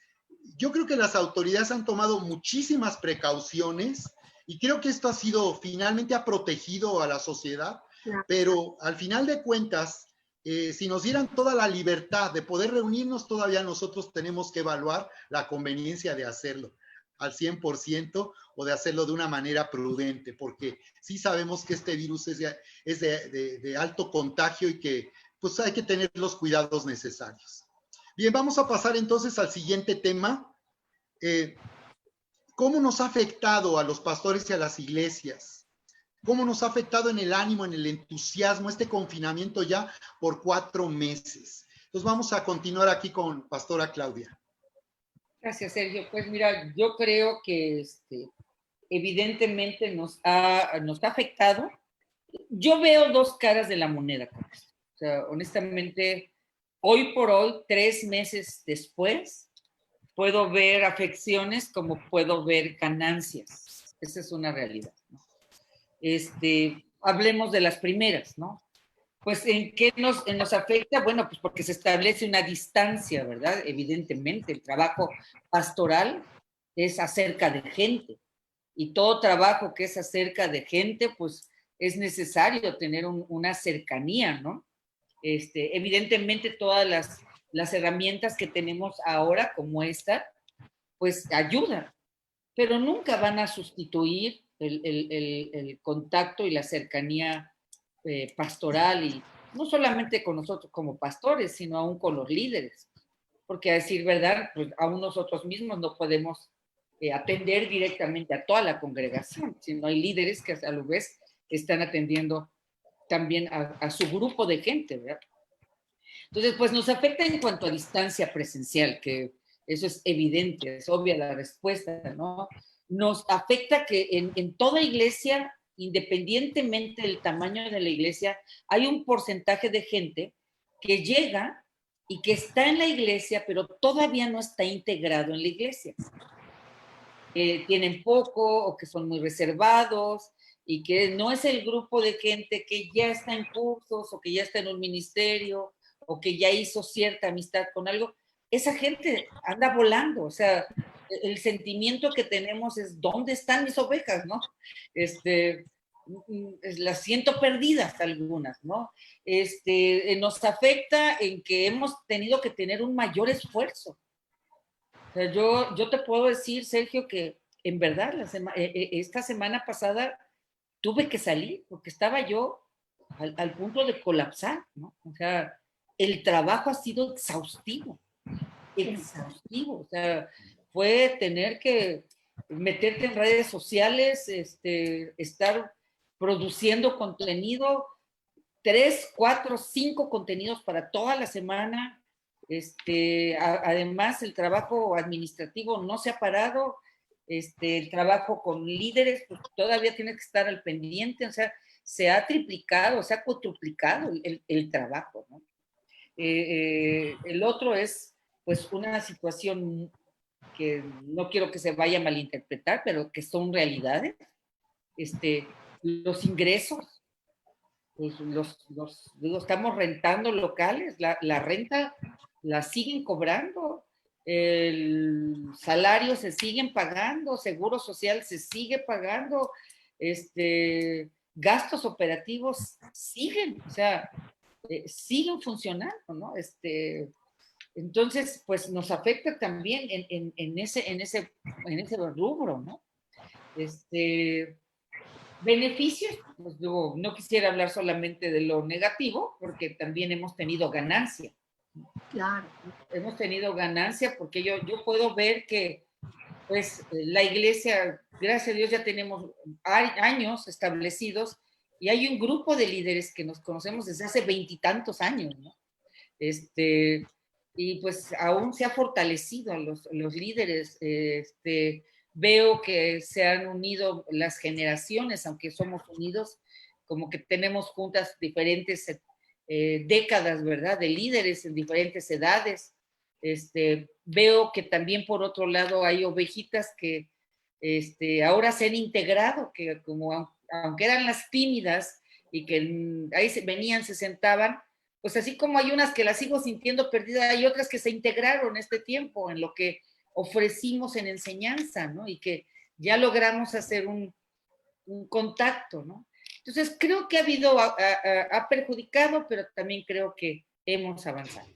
yo creo que las autoridades han tomado muchísimas precauciones y creo que esto finalmente ha protegido a la sociedad, pero al final de cuentas, si nos dieran toda la libertad de poder reunirnos, todavía nosotros tenemos que evaluar la conveniencia de hacerlo al 100% o de hacerlo de una manera prudente, porque sí sabemos que este virus es de alto contagio y que pues hay que tener los cuidados necesarios. Bien, vamos a pasar entonces al siguiente tema. ¿Cómo nos ha afectado a los pastores y a las iglesias? ¿Cómo nos ha afectado en el ánimo, en el entusiasmo, este confinamiento ya por 4 meses? Entonces vamos a continuar aquí con Pastora Claudia. Gracias, Sergio. Pues mira, yo creo que evidentemente nos ha afectado. Yo veo 2 caras de la moneda con esto. O sea, honestamente, hoy por hoy, 3 meses después, puedo ver afecciones como puedo ver ganancias. Esa es una realidad, ¿no? Hablemos de las primeras, ¿no? Pues, ¿en qué nos afecta? Bueno, pues porque se establece una distancia, ¿verdad? Evidentemente, el trabajo pastoral es acerca de gente, y todo trabajo que es acerca de gente, pues es necesario tener una cercanía, ¿no? Evidentemente todas las herramientas que tenemos ahora, como esta, pues ayudan, pero nunca van a sustituir el contacto y la cercanía pastoral, y no solamente con nosotros como pastores, sino aún con los líderes, porque a decir verdad, pues aún nosotros mismos no podemos atender directamente a toda la congregación, sino hay líderes que a la vez están atendiendo también a su grupo de gente, ¿verdad? Entonces, pues nos afecta en cuanto a distancia presencial, que eso es evidente, es obvia la respuesta, ¿no? Nos afecta que en toda iglesia, independientemente del tamaño de la iglesia, hay un porcentaje de gente que llega y que está en la iglesia, pero todavía no está integrado en la iglesia. Tienen poco o que son muy reservados y que no es el grupo de gente que ya está en cursos o que ya está en un ministerio o que ya hizo cierta amistad con algo. Esa gente anda volando, o sea, el sentimiento que tenemos es ¿dónde están mis ovejas, no? Las siento perdidas algunas, ¿no? Nos afecta en que hemos tenido que tener un mayor esfuerzo. O sea, yo te puedo decir, Sergio, que en verdad esta semana pasada tuve que salir porque estaba yo al punto de colapsar, ¿no? O sea, el trabajo ha sido exhaustivo, exhaustivo. O sea, fue tener que meterte en redes sociales, estar produciendo contenido, 3, 4, 5 contenidos para toda la semana. Además, el trabajo administrativo no se ha parado. El trabajo con líderes, pues todavía tiene que estar al pendiente. O sea, se ha triplicado, se ha cuatruplicado el trabajo, ¿no? El otro es, pues, una situación que no quiero que se vaya a malinterpretar, pero que son realidades. Los ingresos, pues digo, estamos rentando locales, la renta la siguen cobrando, el salario se siguen pagando, seguro social se sigue pagando, gastos operativos siguen, o sea, siguen funcionando, ¿no? Entonces, pues nos afecta también en ese rubro, ¿no? Beneficios, pues digo, no quisiera hablar solamente de lo negativo, porque también hemos tenido ganancia. Claro. Hemos tenido ganancia porque yo puedo ver que, pues, la iglesia, gracias a Dios, ya tenemos años establecidos y hay un grupo de líderes que nos conocemos desde hace 20 y tantos años, ¿no? Y pues aún se ha fortalecido los líderes. Veo que se han unido las generaciones, aunque somos unidos, como que tenemos juntas diferentes décadas, ¿verdad? De líderes en diferentes edades. Veo que también por otro lado hay ovejitas que ahora se han integrado, que como aunque eran las tímidas y que ahí venían, se sentaban, pues así como hay unas que las sigo sintiendo perdidas, hay otras que se integraron este tiempo en lo que ofrecimos en enseñanza, ¿no? Y que ya logramos hacer un contacto, ¿no? Entonces, creo que ha perjudicado, pero también creo que hemos avanzado.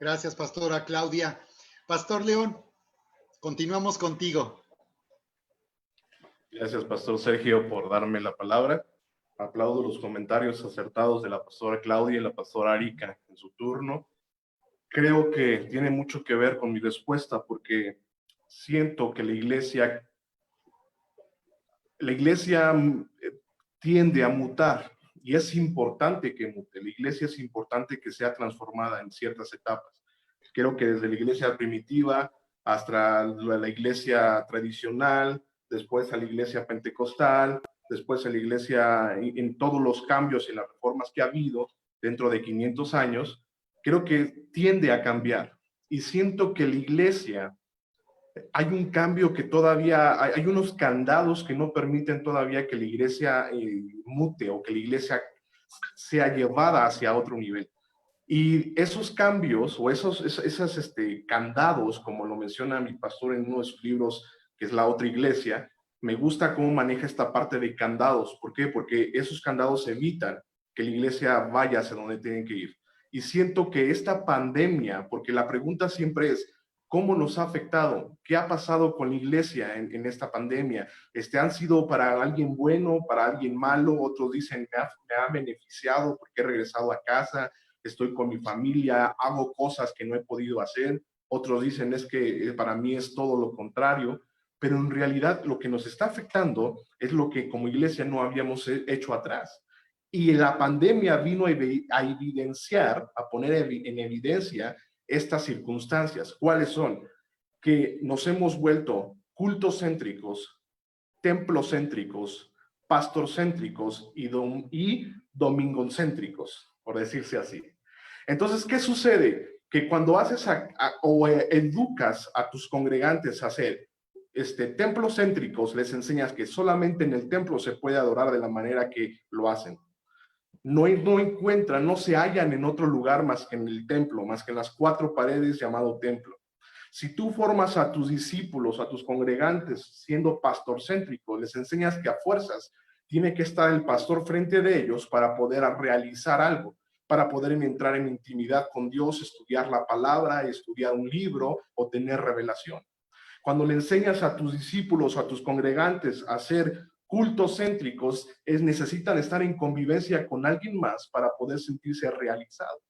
Gracias, pastora Claudia. Pastor León, continuamos contigo. Gracias, pastor Sergio, por darme la palabra. Aplaudo los comentarios acertados de la pastora Claudia y la pastora Arica en su turno. Creo que tiene mucho que ver con mi respuesta porque siento que la iglesia tiende a mutar y es importante que mute. La iglesia es importante que sea transformada en ciertas etapas. Creo que desde la iglesia primitiva hasta la iglesia tradicional, después a la iglesia pentecostal, después a la iglesia, en todos los cambios y las reformas que ha habido dentro de 500 años, creo que tiende a cambiar. Y siento que la iglesia, hay un cambio que todavía, hay unos candados que no permiten todavía que la iglesia mute o que la iglesia sea llevada hacia otro nivel. Y esos cambios o esos candados, como lo menciona mi pastor en uno de sus libros, que es La Otra Iglesia, me gusta cómo maneja esta parte de candados. ¿Por qué? Porque esos candados evitan que la iglesia vaya hacia donde tienen que ir. Y siento que esta pandemia, porque la pregunta siempre es, ¿cómo nos ha afectado? ¿Qué ha pasado con la iglesia en esta pandemia? ¿Han sido para alguien bueno, para alguien malo? Otros dicen, me ha beneficiado porque he regresado a casa, estoy con mi familia, hago cosas que no he podido hacer. Otros dicen, es que para mí es todo lo contrario. Pero en realidad lo que nos está afectando es lo que como iglesia no habíamos hecho atrás. Y la pandemia vino a evidenciar, a poner en evidencia estas circunstancias. ¿Cuáles son? Que nos hemos vuelto cultocéntricos, templocéntricos, pastorcéntricos y domingocéntricos, por decirse así. Entonces, ¿qué sucede? Que cuando haces o educas a tus congregantes a ser templocéntricos, les enseñas que solamente en el templo se puede adorar de la manera que lo hacen. No encuentran, no se hallan en otro lugar más que en el templo, más que en las 4 paredes llamado templo. Si tú formas a tus discípulos, a tus congregantes, siendo pastorcéntrico, les enseñas que a fuerzas tiene que estar el pastor frente de ellos para poder realizar algo, para poder entrar en intimidad con Dios, estudiar la palabra, estudiar un libro o tener revelación. Cuando le enseñas a tus discípulos, a tus congregantes a ser cultos céntricos, necesitan estar en convivencia con alguien más para poder sentirse realizados.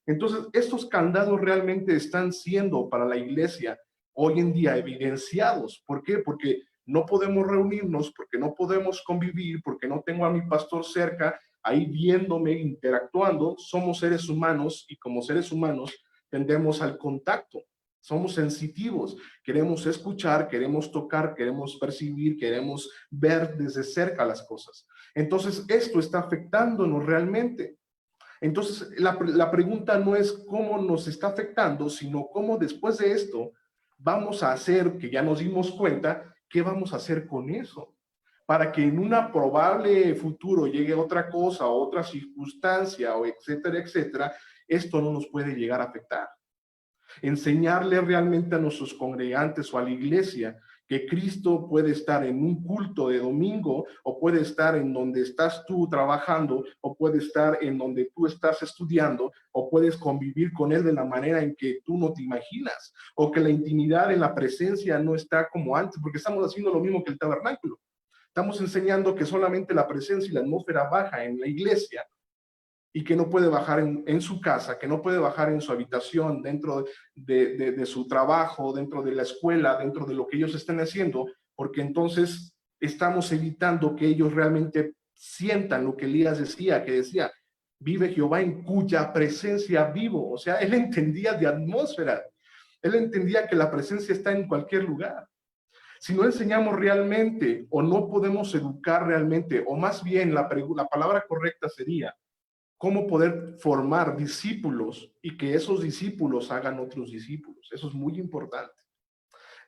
Entonces, estos candados realmente están siendo para la iglesia hoy en día evidenciados. ¿Por qué? Porque no podemos reunirnos, porque no podemos convivir, porque no tengo a mi pastor cerca, ahí viéndome, interactuando. Somos seres humanos y como seres humanos tendemos al contacto. Somos sensitivos, queremos escuchar, queremos tocar, queremos percibir, queremos ver desde cerca las cosas. Entonces, esto está afectándonos realmente. Entonces, la pregunta no es cómo nos está afectando, sino cómo después de esto vamos a hacer, que ya nos dimos cuenta, qué vamos a hacer con eso. Para que en un probable futuro llegue otra cosa, otra circunstancia, o etcétera, etcétera, esto no nos puede llegar a afectar. Enseñarle realmente a nuestros congregantes o a la iglesia que Cristo puede estar en un culto de domingo o puede estar en donde estás tú trabajando o puede estar en donde tú estás estudiando o puedes convivir con Él de la manera en que tú no te imaginas o que la intimidad en la presencia no está como antes porque estamos haciendo lo mismo que el tabernáculo. Estamos enseñando que solamente la presencia y la atmósfera baja en la iglesia y que no puede bajar en su casa, que no puede bajar en su habitación, dentro de su trabajo, dentro de la escuela, dentro de lo que ellos estén haciendo, porque entonces estamos evitando que ellos realmente sientan lo que Elías decía, vive Jehová en cuya presencia vivo. O sea, él entendía de atmósfera, él entendía que la presencia está en cualquier lugar. Si no enseñamos realmente o no podemos educar realmente, o más bien la palabra correcta sería, cómo poder formar discípulos y que esos discípulos hagan otros discípulos. Eso es muy importante.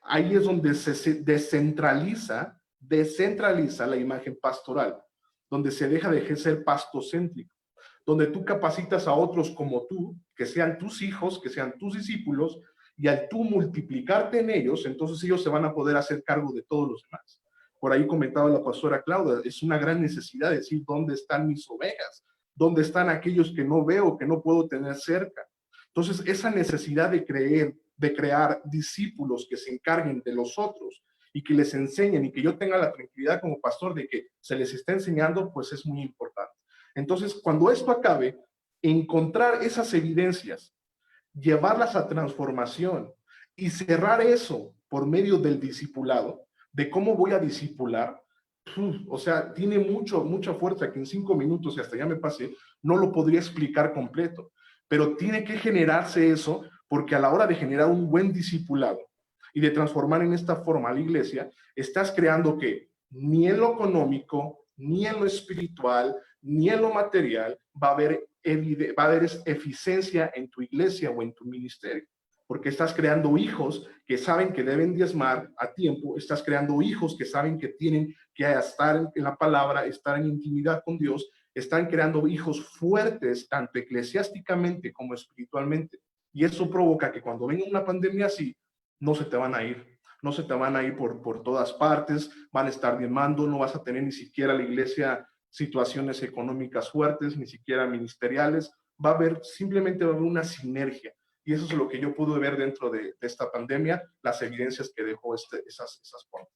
Ahí es donde se descentraliza la imagen pastoral, donde se deja de ser pastocéntrico, donde tú capacitas a otros como tú, que sean tus hijos, que sean tus discípulos, y al tú multiplicarte en ellos, entonces ellos se van a poder hacer cargo de todos los demás. Por ahí comentaba la pastora Claudia, es una gran necesidad de decir, ¿dónde están mis ovejas? ¿Dónde están aquellos que no veo, que no puedo tener cerca? Entonces, esa necesidad de crear discípulos que se encarguen de los otros y que les enseñen y que yo tenga la tranquilidad como pastor de que se les está enseñando, pues es muy importante. Entonces, cuando esto acabe, encontrar esas evidencias, llevarlas a transformación y cerrar eso por medio del discipulado, de cómo voy a discipular, o sea, tiene mucha fuerza que en 5 minutos, y hasta ya me pasé, no lo podría explicar completo, pero tiene que generarse eso, porque a la hora de generar un buen discipulado y de transformar en esta forma a la iglesia, estás creando que ni en lo económico, ni en lo espiritual, ni en lo material va a haber eficiencia en tu iglesia o en tu ministerio. Porque estás creando hijos que saben que deben diezmar a tiempo, estás creando hijos que saben que tienen que estar en la palabra, estar en intimidad con Dios, están creando hijos fuertes, tanto eclesiásticamente como espiritualmente. Y eso provoca que cuando venga una pandemia así, no se te van a ir. No se te van a ir por todas partes, van a estar diezmando, no vas a tener ni siquiera la iglesia situaciones económicas fuertes, ni siquiera ministeriales. Simplemente va a haber una sinergia. Y eso es lo que yo pude ver dentro de esta pandemia, las evidencias que dejó esas formas.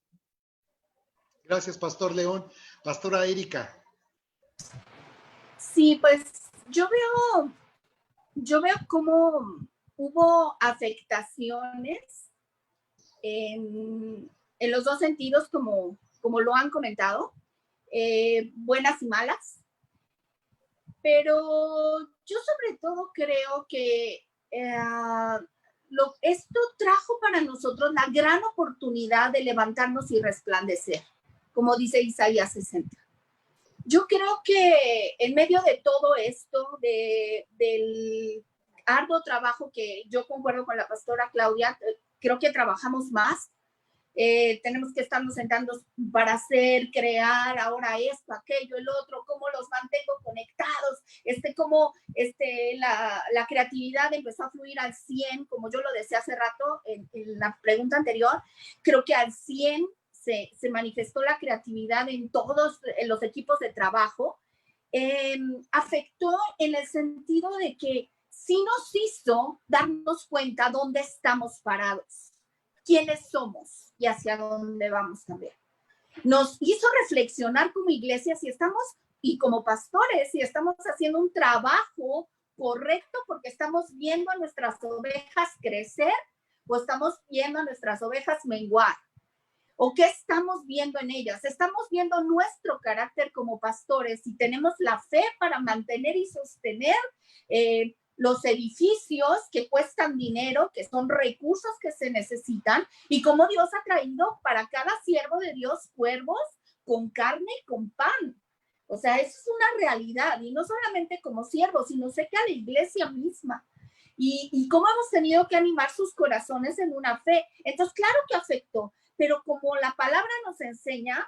Gracias, Pastor León. Pastora Erika. Sí, pues yo veo cómo hubo afectaciones en los dos sentidos, como lo han comentado, buenas y malas. Pero yo sobre todo creo que esto trajo para nosotros la gran oportunidad de levantarnos y resplandecer, como dice Isaías 60. Yo creo que en medio de todo esto, del arduo trabajo que yo concuerdo con la pastora Claudia, creo que trabajamos más. Tenemos que estarnos sentando para hacer, crear, ahora esto, aquello, el otro, cómo los mantengo conectados, cómo la creatividad empezó a fluir al 100, como yo lo decía hace rato en la pregunta anterior. Creo que al 100 se manifestó la creatividad en todos los equipos de trabajo. Afectó en el sentido de que sí nos hizo darnos cuenta dónde estamos parados, quiénes somos y hacia dónde vamos también. Nos hizo reflexionar como iglesia si estamos, y como pastores, si estamos haciendo un trabajo correcto, porque estamos viendo a nuestras ovejas crecer o estamos viendo a nuestras ovejas menguar. ¿O qué estamos viendo en ellas? Estamos viendo nuestro carácter como pastores y tenemos la fe para mantener y sostener los edificios que cuestan dinero, que son recursos que se necesitan, y cómo Dios ha traído para cada siervo de Dios cuervos con carne y con pan. O sea, eso es una realidad, y no solamente como siervos, sino sé que a la iglesia misma. Y cómo hemos tenido que animar sus corazones en una fe. Entonces, claro que afectó, pero como la palabra nos enseña,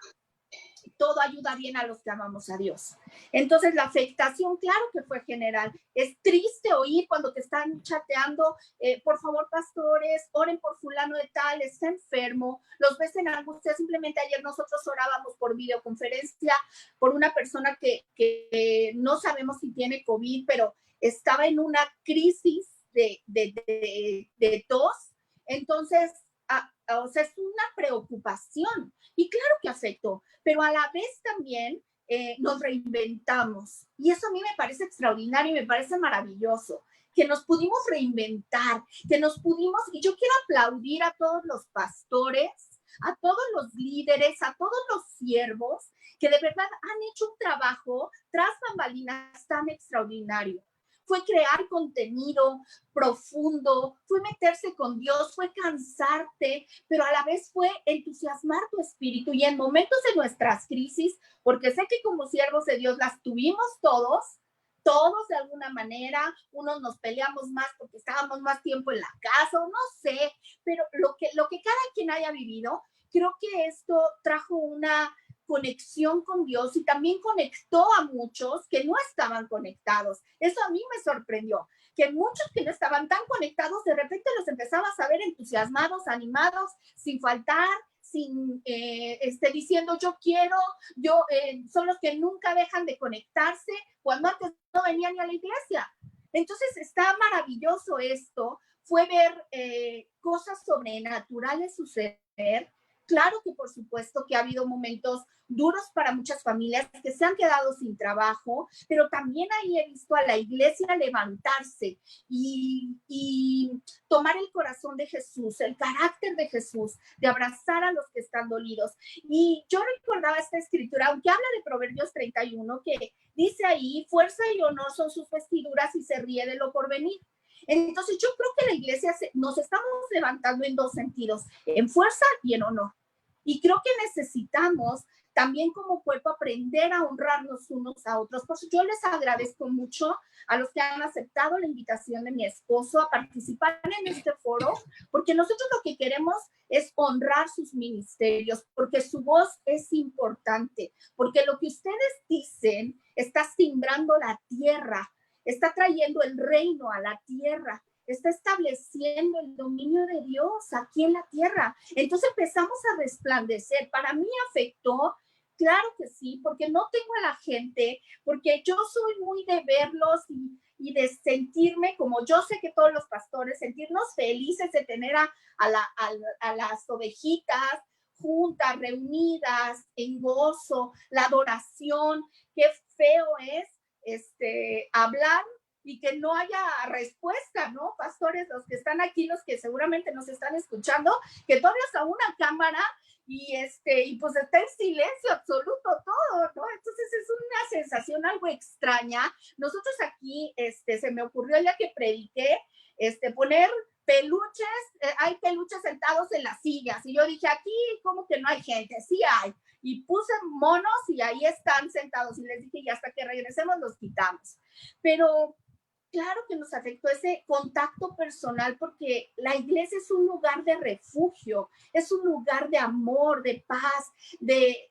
todo ayuda bien a los que amamos a Dios. Entonces, la afectación, claro que fue general. Es triste oír cuando te están chateando, por favor, pastores, oren por fulano de tal, está enfermo, los ves en angustia. Simplemente ayer nosotros orábamos por videoconferencia por una persona que no sabemos si tiene COVID, pero estaba en una crisis de tos. Entonces, o sea, es una preocupación, y claro que afectó, pero a la vez también nos reinventamos, y eso a mí me parece extraordinario y me parece maravilloso, que nos pudimos reinventar, y yo quiero aplaudir a todos los pastores, a todos los líderes, a todos los siervos, que de verdad han hecho un trabajo tras bambalinas tan extraordinario. Fue crear contenido profundo, fue meterse con Dios, fue cansarte, pero a la vez fue entusiasmar tu espíritu. Y en momentos de nuestras crisis, porque sé que como siervos de Dios las tuvimos todos de alguna manera, unos nos peleamos más porque estábamos más tiempo en la casa, o no sé, pero lo que cada quien haya vivido, creo que esto trajo una conexión con Dios y también conectó a muchos que no estaban conectados. Eso a mí me sorprendió, que muchos que no estaban tan conectados, de repente los empezabas a ver entusiasmados, animados, sin faltar, diciendo yo quiero, son los que nunca dejan de conectarse, cuando antes no venían ni a la iglesia. Entonces está maravilloso esto, fue ver cosas sobrenaturales suceder. Claro que por supuesto que ha habido momentos duros para muchas familias que se han quedado sin trabajo, pero también ahí he visto a la iglesia levantarse y tomar el corazón de Jesús, el carácter de Jesús, de abrazar a los que están dolidos. Y yo recordaba esta escritura, aunque habla de Proverbios 31, que dice ahí, fuerza y honor son sus vestiduras y se ríe de lo porvenir. Entonces yo creo que la iglesia nos estamos levantando en dos sentidos, en fuerza y en honor. Y creo que necesitamos también como cuerpo aprender a honrarnos unos a otros. Por eso yo les agradezco mucho a los que han aceptado la invitación de mi esposo a participar en este foro, porque nosotros lo que queremos es honrar sus ministerios, porque su voz es importante, porque lo que ustedes dicen está simbrando la tierra, está trayendo el reino a la tierra, está estableciendo el dominio de Dios aquí en la tierra. Entonces empezamos a resplandecer. Para mí afectó, claro que sí, porque no tengo a la gente, porque yo soy muy de verlos y de sentirme, como yo sé que todos los pastores, sentirnos felices de tener a las ovejitas juntas, reunidas, en gozo, la adoración. Qué feo es hablar y que no haya respuesta, ¿no? Pastores, los que están aquí, los que seguramente nos están escuchando, que tú hablas a una cámara y pues está en silencio absoluto todo, ¿no? Entonces es una sensación algo extraña. Nosotros aquí, se me ocurrió ya que prediqué, poner peluches, hay peluches sentados en las sillas, y yo dije, aquí como que no hay gente, sí hay, y puse monos y ahí están sentados, y les dije, y hasta que regresemos los quitamos. Pero claro que nos afectó ese contacto personal, porque la iglesia es un lugar de refugio, es un lugar de amor, de paz, de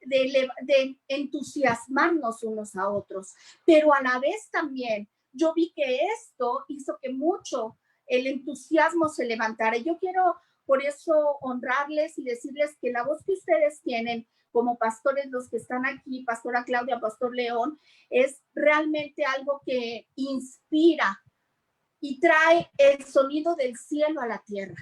entusiasmarnos unos a otros. Pero a la vez también yo vi que esto hizo que mucho el entusiasmo se levantara. Yo quiero por eso honrarles y decirles que la voz que ustedes tienen como pastores, los que están aquí, Pastora Claudia, Pastor León, es realmente algo que inspira y trae el sonido del cielo a la tierra.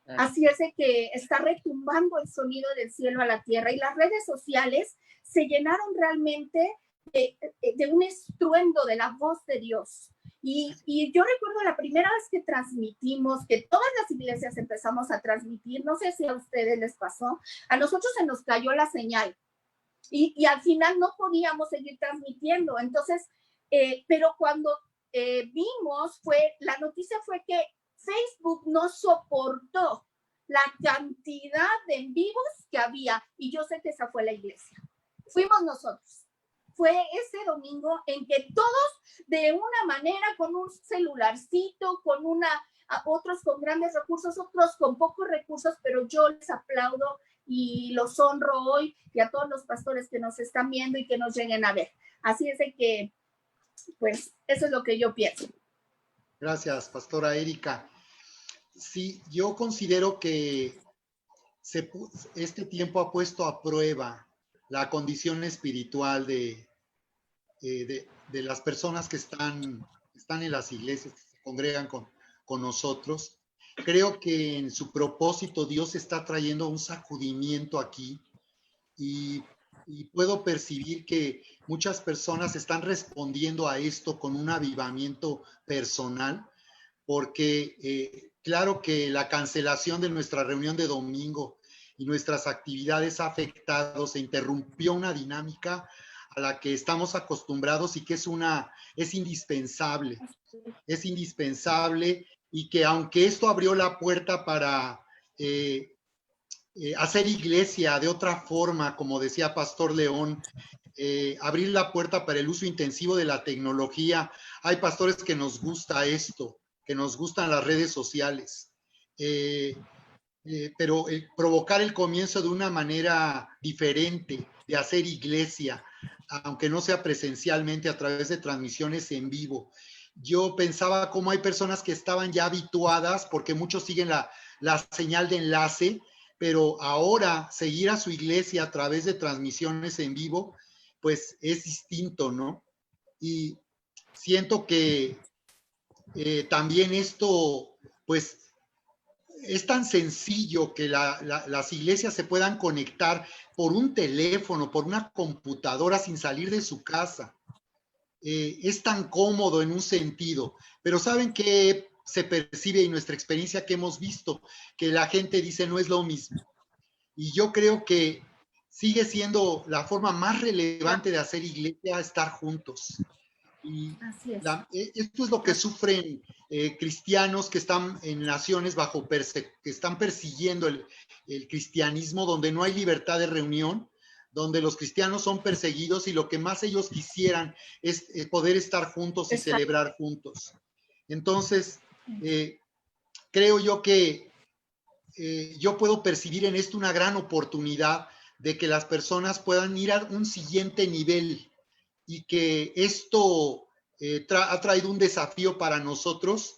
Así es de que está retumbando el sonido del cielo a la tierra, y las redes sociales se llenaron realmente de un estruendo de la voz de Dios. Y yo recuerdo la primera vez que transmitimos, que todas las iglesias empezamos a transmitir, no sé si a ustedes les pasó, a nosotros se nos cayó la señal y al final no podíamos seguir transmitiendo. Entonces, pero cuando vimos, la noticia fue que Facebook no soportó la cantidad de en vivos que había, y yo sé que esa fue la iglesia. Fuimos nosotros. Fue ese domingo en que todos, de una manera, con un celularcito, otros con grandes recursos, otros con pocos recursos, pero yo les aplaudo y los honro hoy, y a todos los pastores que nos están viendo y que nos lleguen a ver. Así es de que, pues, eso es lo que yo pienso. Gracias, Pastora Erika. Sí, yo considero que este tiempo ha puesto a prueba la condición espiritual de las personas que están en las iglesias, que se congregan con nosotros. Creo que en su propósito Dios está trayendo un sacudimiento aquí, y puedo percibir que muchas personas están respondiendo a esto con un avivamiento personal, porque claro que la cancelación de nuestra reunión de domingo y nuestras actividades ha afectado, se interrumpió una dinámica a la que estamos acostumbrados y que es indispensable, y que aunque esto abrió la puerta para hacer iglesia de otra forma, como decía Pastor León, abrir la puerta para el uso intensivo de la tecnología. Hay pastores que nos gusta esto, que nos gustan las redes sociales, pero provocar el comienzo de una manera diferente de hacer iglesia, aunque no sea presencialmente, a través de transmisiones en vivo. Yo pensaba cómo hay personas que estaban ya habituadas, porque muchos siguen la señal de enlace, pero ahora seguir a su iglesia a través de transmisiones en vivo, pues es distinto, ¿no? Y siento que también esto, pues, es tan sencillo que las iglesias se puedan conectar por un teléfono, por una computadora, sin salir de su casa. Es tan cómodo en un sentido, pero ¿saben qué se percibe en nuestra experiencia que hemos visto? Que la gente dice no es lo mismo. Y yo creo que sigue siendo la forma más relevante de hacer iglesia, estar juntos. Y esto es lo que sufren cristianos que están en naciones que están persiguiendo el cristianismo, donde no hay libertad de reunión, donde los cristianos son perseguidos, y lo que más ellos quisieran es poder estar juntos y celebrar juntos. Entonces, creo yo que yo puedo percibir en esto una gran oportunidad de que las personas puedan ir a un siguiente nivel, y que esto ha traído un desafío para nosotros,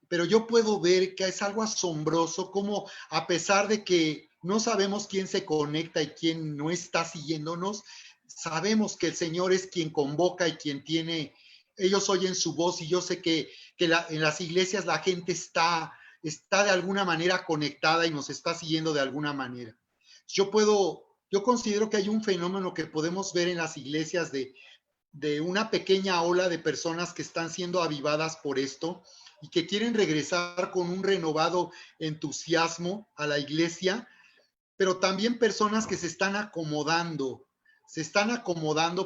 pero yo puedo ver que es algo asombroso, como a pesar de que no sabemos quién se conecta y quién no está siguiéndonos, sabemos que el Señor es quien convoca y quien tiene, ellos oyen su voz, y yo sé que en las iglesias la gente está de alguna manera conectada y nos está siguiendo de alguna manera. Yo considero que hay un fenómeno que podemos ver en las iglesias de una pequeña ola de personas que están siendo avivadas por esto y que quieren regresar con un renovado entusiasmo a la iglesia, pero también personas que se están acomodando,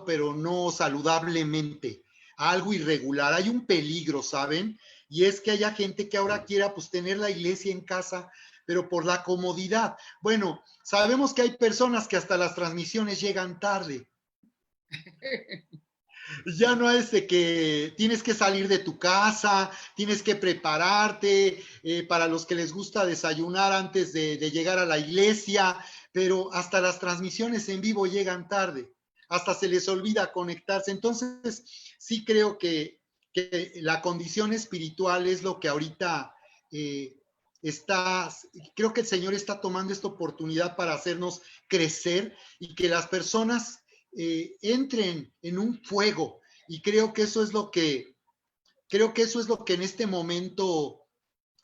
pero no saludablemente, a algo irregular. Hay un peligro, ¿saben? Y es que haya gente que ahora quiera pues tener la iglesia en casa, pero por la comodidad. Bueno, sabemos que hay personas que hasta las transmisiones llegan tarde. Ya no es de que tienes que salir de tu casa, tienes que prepararte, para los que les gusta desayunar antes de llegar a la iglesia, pero hasta las transmisiones en vivo llegan tarde, hasta se les olvida conectarse. Entonces, sí creo que la condición espiritual es lo que ahorita creo que el Señor está tomando esta oportunidad para hacernos crecer y que las personas entren en un fuego, y creo que eso es lo que en este momento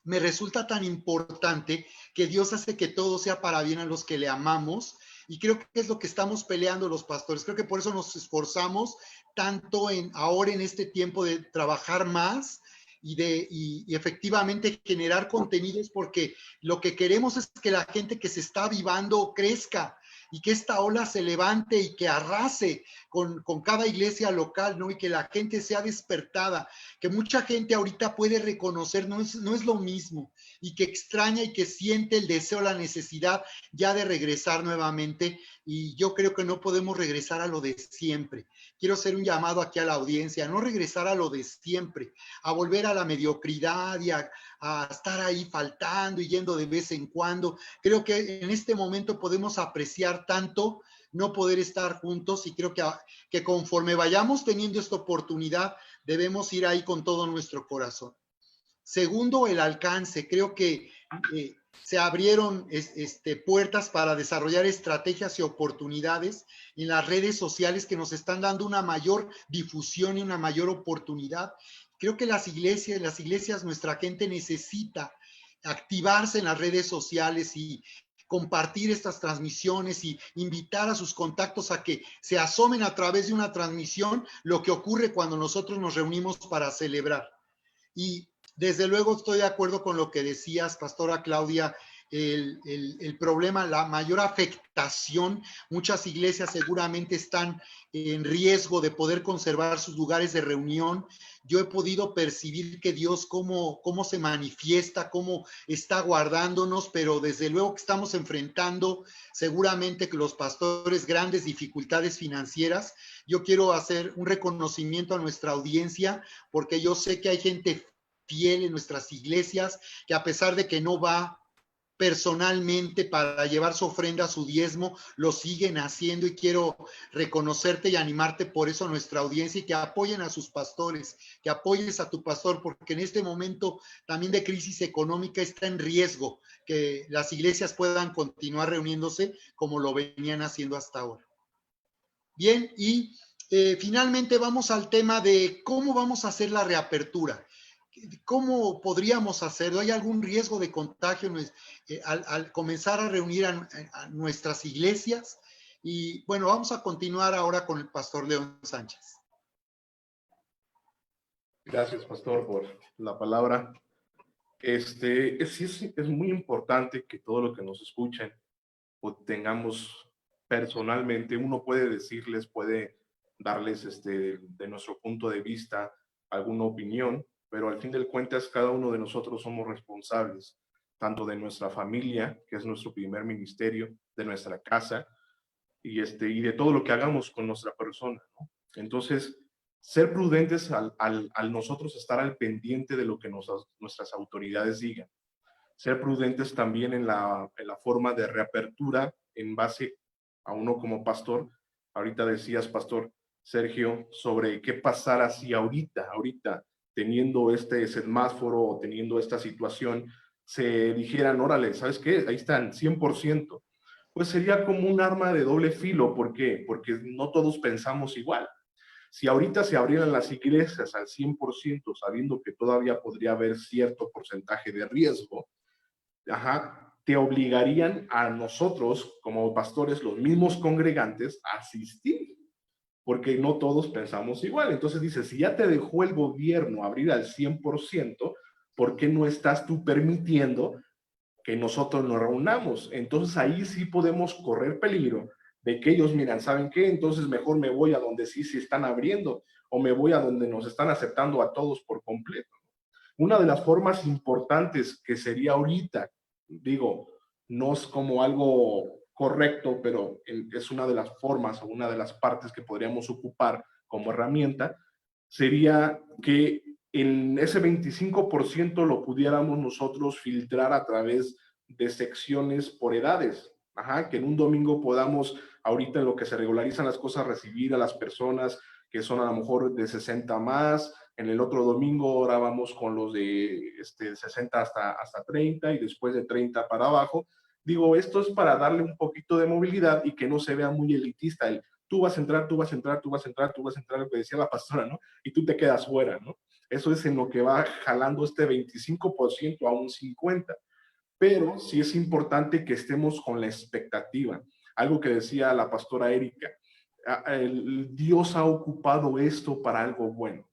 me resulta tan importante, que Dios hace que todo sea para bien a los que le amamos, y creo que es lo que estamos peleando los pastores. Creo que por eso nos esforzamos tanto ahora en este tiempo de trabajar más y efectivamente generar contenidos, porque lo que queremos es que la gente que se está avivando crezca y que esta ola se levante y que arrase con cada iglesia local, ¿no? Y que la gente sea despertada, que mucha gente ahorita puede reconocer, no es lo mismo, y que extraña y que siente el deseo, la necesidad ya de regresar nuevamente, y yo creo que no podemos regresar a lo de siempre. Quiero hacer un llamado aquí a la audiencia, no regresar a lo de siempre, a volver a la mediocridad y a estar ahí faltando y yendo de vez en cuando. Creo que en este momento podemos apreciar tanto no poder estar juntos, y creo que conforme vayamos teniendo esta oportunidad, debemos ir ahí con todo nuestro corazón. Segundo, el alcance. Creo que se abrieron puertas para desarrollar estrategias y oportunidades en las redes sociales que nos están dando una mayor difusión y una mayor oportunidad. Creo que las iglesias, nuestra gente necesita activarse en las redes sociales y compartir estas transmisiones y invitar a sus contactos a que se asomen a través de una transmisión lo que ocurre cuando nosotros nos reunimos para celebrar. Y desde luego estoy de acuerdo con lo que decías, Pastora Claudia, el problema, la mayor afectación. Muchas iglesias seguramente están en riesgo de poder conservar sus lugares de reunión. Yo he podido percibir que Dios cómo se manifiesta, cómo está guardándonos, pero desde luego que estamos enfrentando seguramente que los pastores grandes dificultades financieras. Yo quiero hacer un reconocimiento a nuestra audiencia, porque yo sé que hay gente fiel en nuestras iglesias que, a pesar de que no va personalmente para llevar su ofrenda, su diezmo, lo siguen haciendo, y quiero reconocerte y animarte por eso a nuestra audiencia, y que apoyen a sus pastores, que apoyes a tu pastor, porque en este momento también de crisis económica está en riesgo que las iglesias puedan continuar reuniéndose como lo venían haciendo hasta ahora. Bien, y finalmente vamos al tema de cómo vamos a hacer la reapertura. ¿Cómo podríamos hacerlo? ¿Hay algún riesgo de contagio al comenzar a reunir a nuestras iglesias? Y bueno, vamos a continuar ahora con el pastor León Sánchez. Gracias, pastor, por la palabra. Es muy importante que todo lo que nos escuchen o tengamos personalmente, uno puede decirles, puede darles de nuestro punto de vista alguna opinión, pero al fin de cuentas cada uno de nosotros somos responsables, tanto de nuestra familia, que es nuestro primer ministerio, de nuestra casa, y de todo lo que hagamos con nuestra persona, ¿no? Entonces, ser prudentes al nosotros estar al pendiente de lo que nuestras autoridades digan. Ser prudentes también en la forma de reapertura en base a uno como pastor. Ahorita decías, pastor Sergio, sobre qué pasara si ahorita, teniendo este semáforo o teniendo esta situación, se dijeran, órale, ¿sabes qué? Ahí están, 100%. pues sería como un arma de doble filo. ¿Por qué? Porque no todos pensamos igual. Si ahorita se abrieran las iglesias al 100%, sabiendo que todavía podría haber cierto porcentaje de riesgo, te obligarían a nosotros, como pastores, los mismos congregantes, a asistir, porque no todos pensamos igual. Entonces dice, si ya te dejó el gobierno abrir al 100%, ¿por qué no estás tú permitiendo que nosotros nos reunamos? Entonces ahí sí podemos correr peligro de que ellos, miran, ¿saben qué? Entonces mejor me voy a donde sí se están abriendo, o me voy a donde nos están aceptando a todos por completo. Una de las formas importantes que sería ahorita, digo, no es como algo correcto, pero es una de las formas o una de las partes que podríamos ocupar como herramienta, sería que en ese 25% lo pudiéramos nosotros filtrar a través de secciones por edades. Que en un domingo podamos, ahorita en lo que se regularizan las cosas, recibir a las personas que son a lo mejor de 60 más. En el otro domingo ahora vamos con los de 60 hasta 30 y después de 30 para abajo. Digo, esto es para darle un poquito de movilidad y que no se vea muy elitista el tú vas a entrar, tú vas a entrar, tú vas a entrar, tú vas a entrar, lo que decía la pastora, ¿no? Y tú te quedas fuera, ¿no? Eso es en lo que va jalando este 25% a un 50%. Pero sí es importante que estemos con la expectativa. Algo que decía la pastora Erika, Dios ha ocupado esto para algo bueno.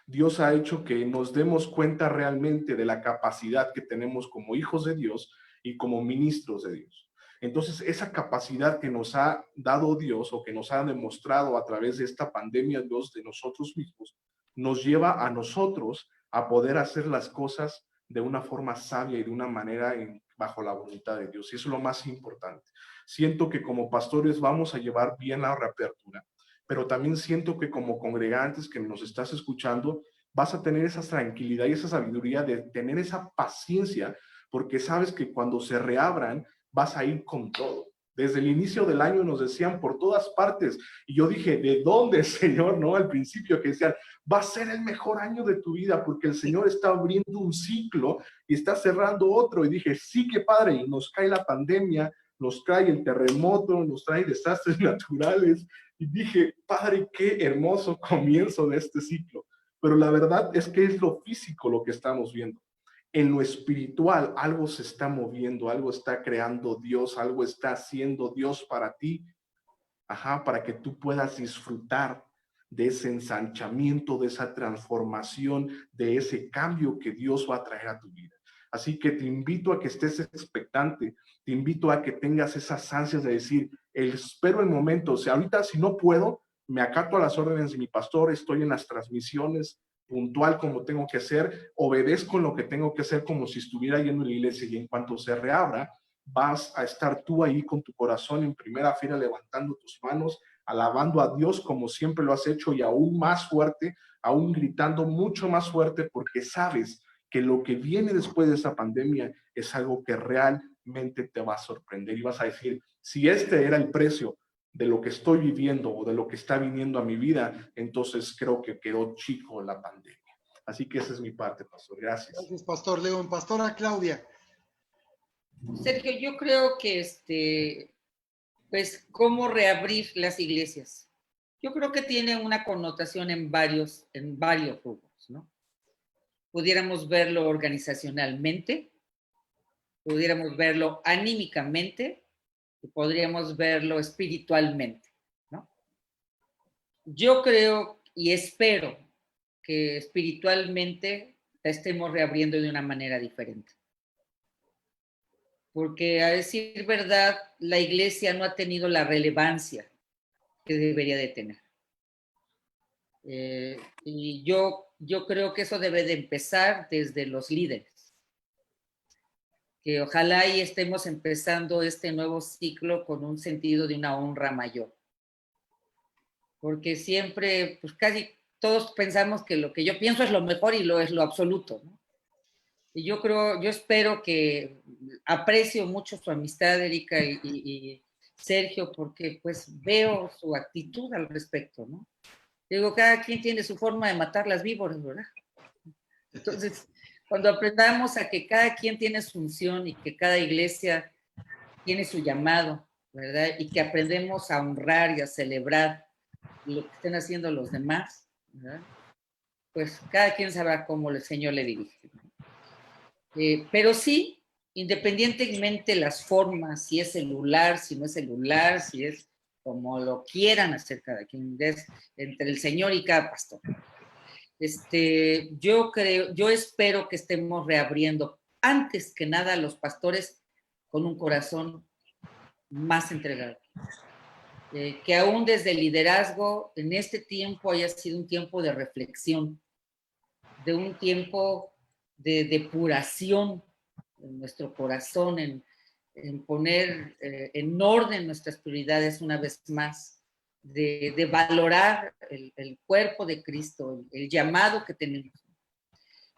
Dios ha hecho que nos demos cuenta realmente de la capacidad que tenemos como hijos de Dios y como ministros de Dios. Entonces, esa capacidad que nos ha dado Dios o que nos ha demostrado a través de esta pandemia Dios de nosotros mismos, nos lleva a nosotros a poder hacer las cosas de una forma sabia y de una manera bajo la voluntad de Dios. Y eso es lo más importante. Siento que como pastores vamos a llevar bien la reapertura, pero también siento que como congregantes que nos estás escuchando, vas a tener esa tranquilidad y esa sabiduría de tener esa paciencia, porque sabes que cuando se reabran, vas a ir con todo. Desde el inicio del año nos decían por todas partes, y yo dije, ¿de dónde, Señor? No, al principio que decían, va a ser el mejor año de tu vida, porque el Señor está abriendo un ciclo y está cerrando otro, y dije, sí, qué padre, y nos cae la pandemia, nos cae el terremoto, nos trae desastres naturales, y dije, Padre, qué hermoso comienzo de este ciclo. Pero la verdad es que es lo físico lo que estamos viendo. En lo espiritual, algo se está moviendo, algo está creando Dios, algo está haciendo Dios para ti, para que tú puedas disfrutar de ese ensanchamiento, de esa transformación, de ese cambio que Dios va a traer a tu vida. Así que te invito a que estés expectante, te invito a que tengas esas ansias de decir, espero el momento, o sea, ahorita si no puedo, me acato a las órdenes de mi pastor, estoy en las transmisiones, puntual como tengo que ser, obedezco en lo que tengo que hacer como si estuviera yendo a la iglesia, y en cuanto se reabra, vas a estar tú ahí con tu corazón en primera fila, levantando tus manos, alabando a Dios como siempre lo has hecho y aún más fuerte, aún gritando mucho más fuerte, porque sabes que lo que viene después de esa pandemia es algo que realmente te va a sorprender y vas a decir, si este era el precio de lo que estoy viviendo o de lo que está viniendo a mi vida, entonces creo que quedó chico la pandemia. Así que esa es mi parte, pastor. Gracias. Gracias, Pastor León. Pastora Claudia. Sergio, yo creo que pues, ¿cómo reabrir las iglesias? Yo creo que tiene una connotación en varios rubros, ¿no? Pudiéramos verlo organizacionalmente, pudiéramos verlo anímicamente y podríamos verlo espiritualmente, ¿no? Yo creo y espero que espiritualmente la estemos reabriendo de una manera diferente. Porque a decir verdad, la iglesia no ha tenido la relevancia que debería de tener. Y yo creo que eso debe de empezar desde los líderes. Que ojalá y estemos empezando este nuevo ciclo con un sentido de una honra mayor. Porque siempre, pues casi todos pensamos que lo que yo pienso es lo mejor y es lo absoluto, ¿no? Y yo espero que aprecio mucho su amistad, Erika y Sergio, porque pues veo su actitud al respecto, ¿no? Digo, cada quien tiene su forma de matar las víboras, ¿verdad? Entonces, cuando aprendamos a que cada quien tiene su función y que cada iglesia tiene su llamado ¿verdad? Y que aprendemos a honrar y a celebrar lo que estén haciendo los demás, ¿verdad? Pues cada quien sabrá cómo el Señor le dirige. Pero sí, independientemente las formas, si es celular, si no es celular, si es como lo quieran hacer cada quien, es entre el Señor y cada pastor. Yo espero que estemos reabriendo antes que nada a los pastores con un corazón más entregado. Que aún desde el liderazgo en este tiempo haya sido un tiempo de reflexión, de un tiempo de depuración en nuestro corazón, en poner en orden nuestras prioridades una vez más, de valorar el cuerpo de Cristo, el llamado que tenemos.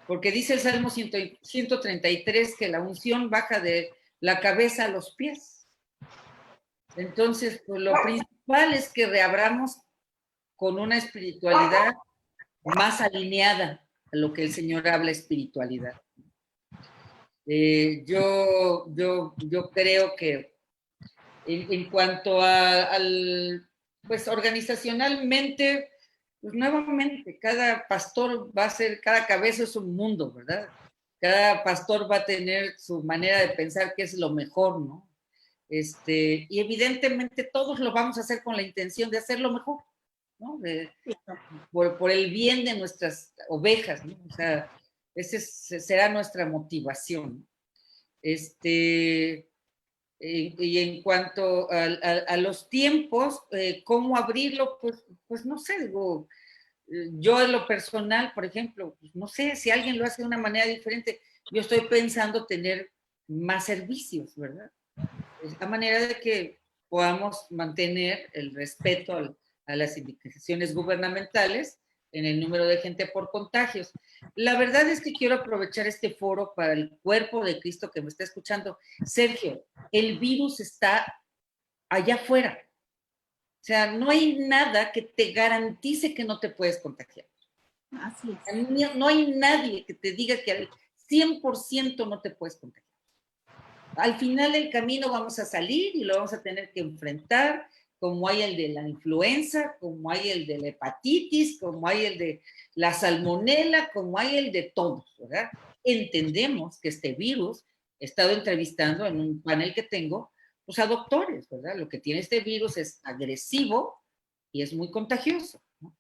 Porque dice el Salmo 133 que la unción baja de la cabeza a los pies. Entonces, pues, lo principal es que reabramos con una espiritualidad más alineada a lo que el Señor habla espiritualidad. Yo creo que en cuanto pues organizacionalmente, pues nuevamente, cada pastor va a ser, cada cabeza es un mundo, ¿verdad? Cada pastor va a tener su manera de pensar que es lo mejor, ¿no? Y evidentemente todos lo vamos a hacer con la intención de hacerlo mejor, ¿no? Por el bien de nuestras ovejas, ¿no? O sea, será nuestra motivación. Y en cuanto a los tiempos, ¿cómo abrirlo? Pues no sé, digo, yo en lo personal, por ejemplo, pues no sé si alguien lo hace de una manera diferente. Yo estoy pensando tener más servicios, ¿verdad? De esta manera de que podamos mantener el respeto a las indicaciones gubernamentales en el número de gente por contagios. La verdad es que quiero aprovechar este foro para el cuerpo de Cristo que me está escuchando. Sergio, el virus está allá afuera. O sea, no hay nada que te garantice que no te puedes contagiar. Así es. No hay nadie que te diga que al 100% no te puedes contagiar. Al final del camino vamos a salir y lo vamos a tener que enfrentar, como hay el de la influenza, como hay el de la hepatitis, como hay el de la salmonela, como hay el de todos, ¿verdad? Entendemos que este virus, he estado entrevistando en un panel que tengo, pues a doctores, ¿verdad? Lo que tiene este virus es agresivo y es muy contagioso, ¿no?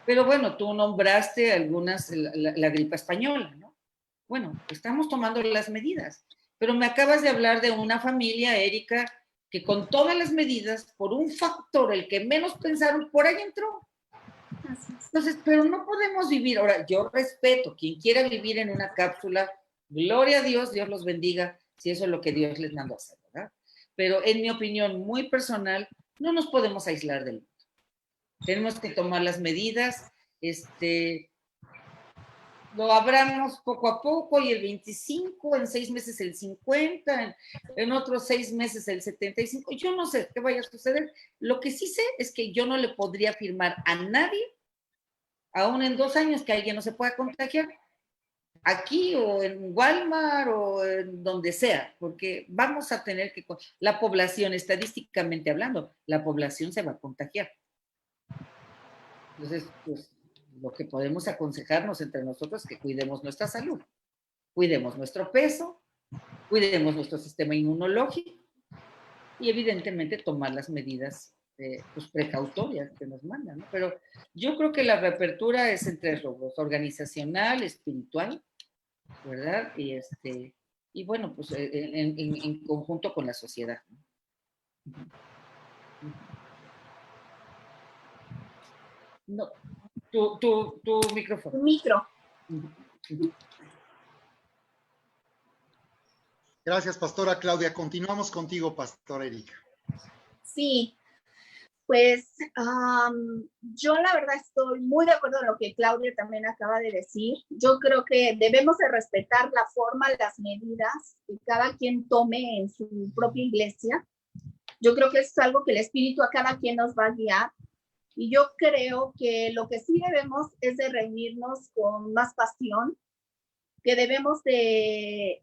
Pero bueno, tú nombraste algunas, la gripa española, ¿no? Bueno, estamos tomando las medidas. Pero me acabas de hablar de una familia, Erika, que con todas las medidas, por un factor, el que menos pensaron, por ahí entró. Entonces, pero no podemos vivir. Ahora, yo respeto quien quiera vivir en una cápsula, gloria a Dios, Dios los bendiga, si eso es lo que Dios les mandó a hacer, ¿verdad? Pero en mi opinión muy personal, no nos podemos aislar del mundo. Tenemos que tomar las medidas, lo abramos poco a poco y el 25, en 6 meses el 50, en otros 6 meses el 75. Yo no sé qué vaya a suceder. Lo que sí sé es que yo no le podría afirmar a nadie, aún en 2 años, que alguien no se pueda contagiar. Aquí o en Walmart o en donde sea, porque vamos a tener que, la población, estadísticamente hablando, la población se va a contagiar. Entonces, pues, lo que podemos aconsejarnos entre nosotros es que cuidemos nuestra salud, cuidemos nuestro peso, cuidemos nuestro sistema inmunológico y evidentemente tomar las medidas pues, precautorias que nos mandan, ¿no? Pero yo creo que la reapertura es en 3 rubros: organizacional, espiritual, ¿verdad? Y bueno, pues en conjunto con la sociedad, ¿no? No, tu micrófono. Tu micro. Gracias, pastora Claudia. Continuamos contigo, pastora Erika. Sí, pues yo la verdad estoy muy de acuerdo en lo que Claudia también acaba de decir. Yo creo que debemos de respetar la forma, las medidas que cada quien tome en su propia iglesia. Yo creo que es algo que el Espíritu a cada quien nos va a guiar. Y yo creo que lo que sí debemos es de reunirnos con más pasión, que debemos de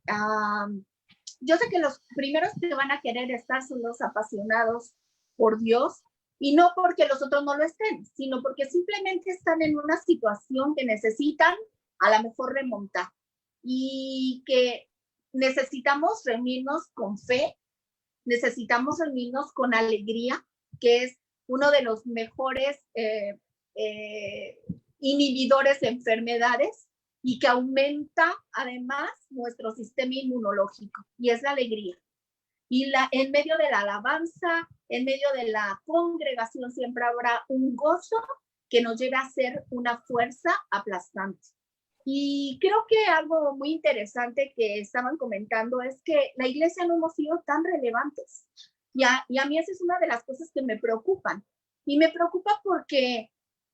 yo sé que los primeros que van a querer estar son los apasionados por Dios, y no porque los otros no lo estén, sino porque simplemente están en una situación que necesitan a lo mejor remontar, y que necesitamos reunirnos con fe, necesitamos reunirnos con alegría, que es uno de los mejores inhibidores de enfermedades y que aumenta además nuestro sistema inmunológico, y es la alegría. Y en medio de la alabanza, en medio de la congregación, siempre habrá un gozo que nos lleve a ser una fuerza aplastante. Y creo que algo muy interesante que estaban comentando es que la iglesia no hemos sido tan relevantes. Y a mí esa es una de las cosas que me preocupan. Y me preocupa porque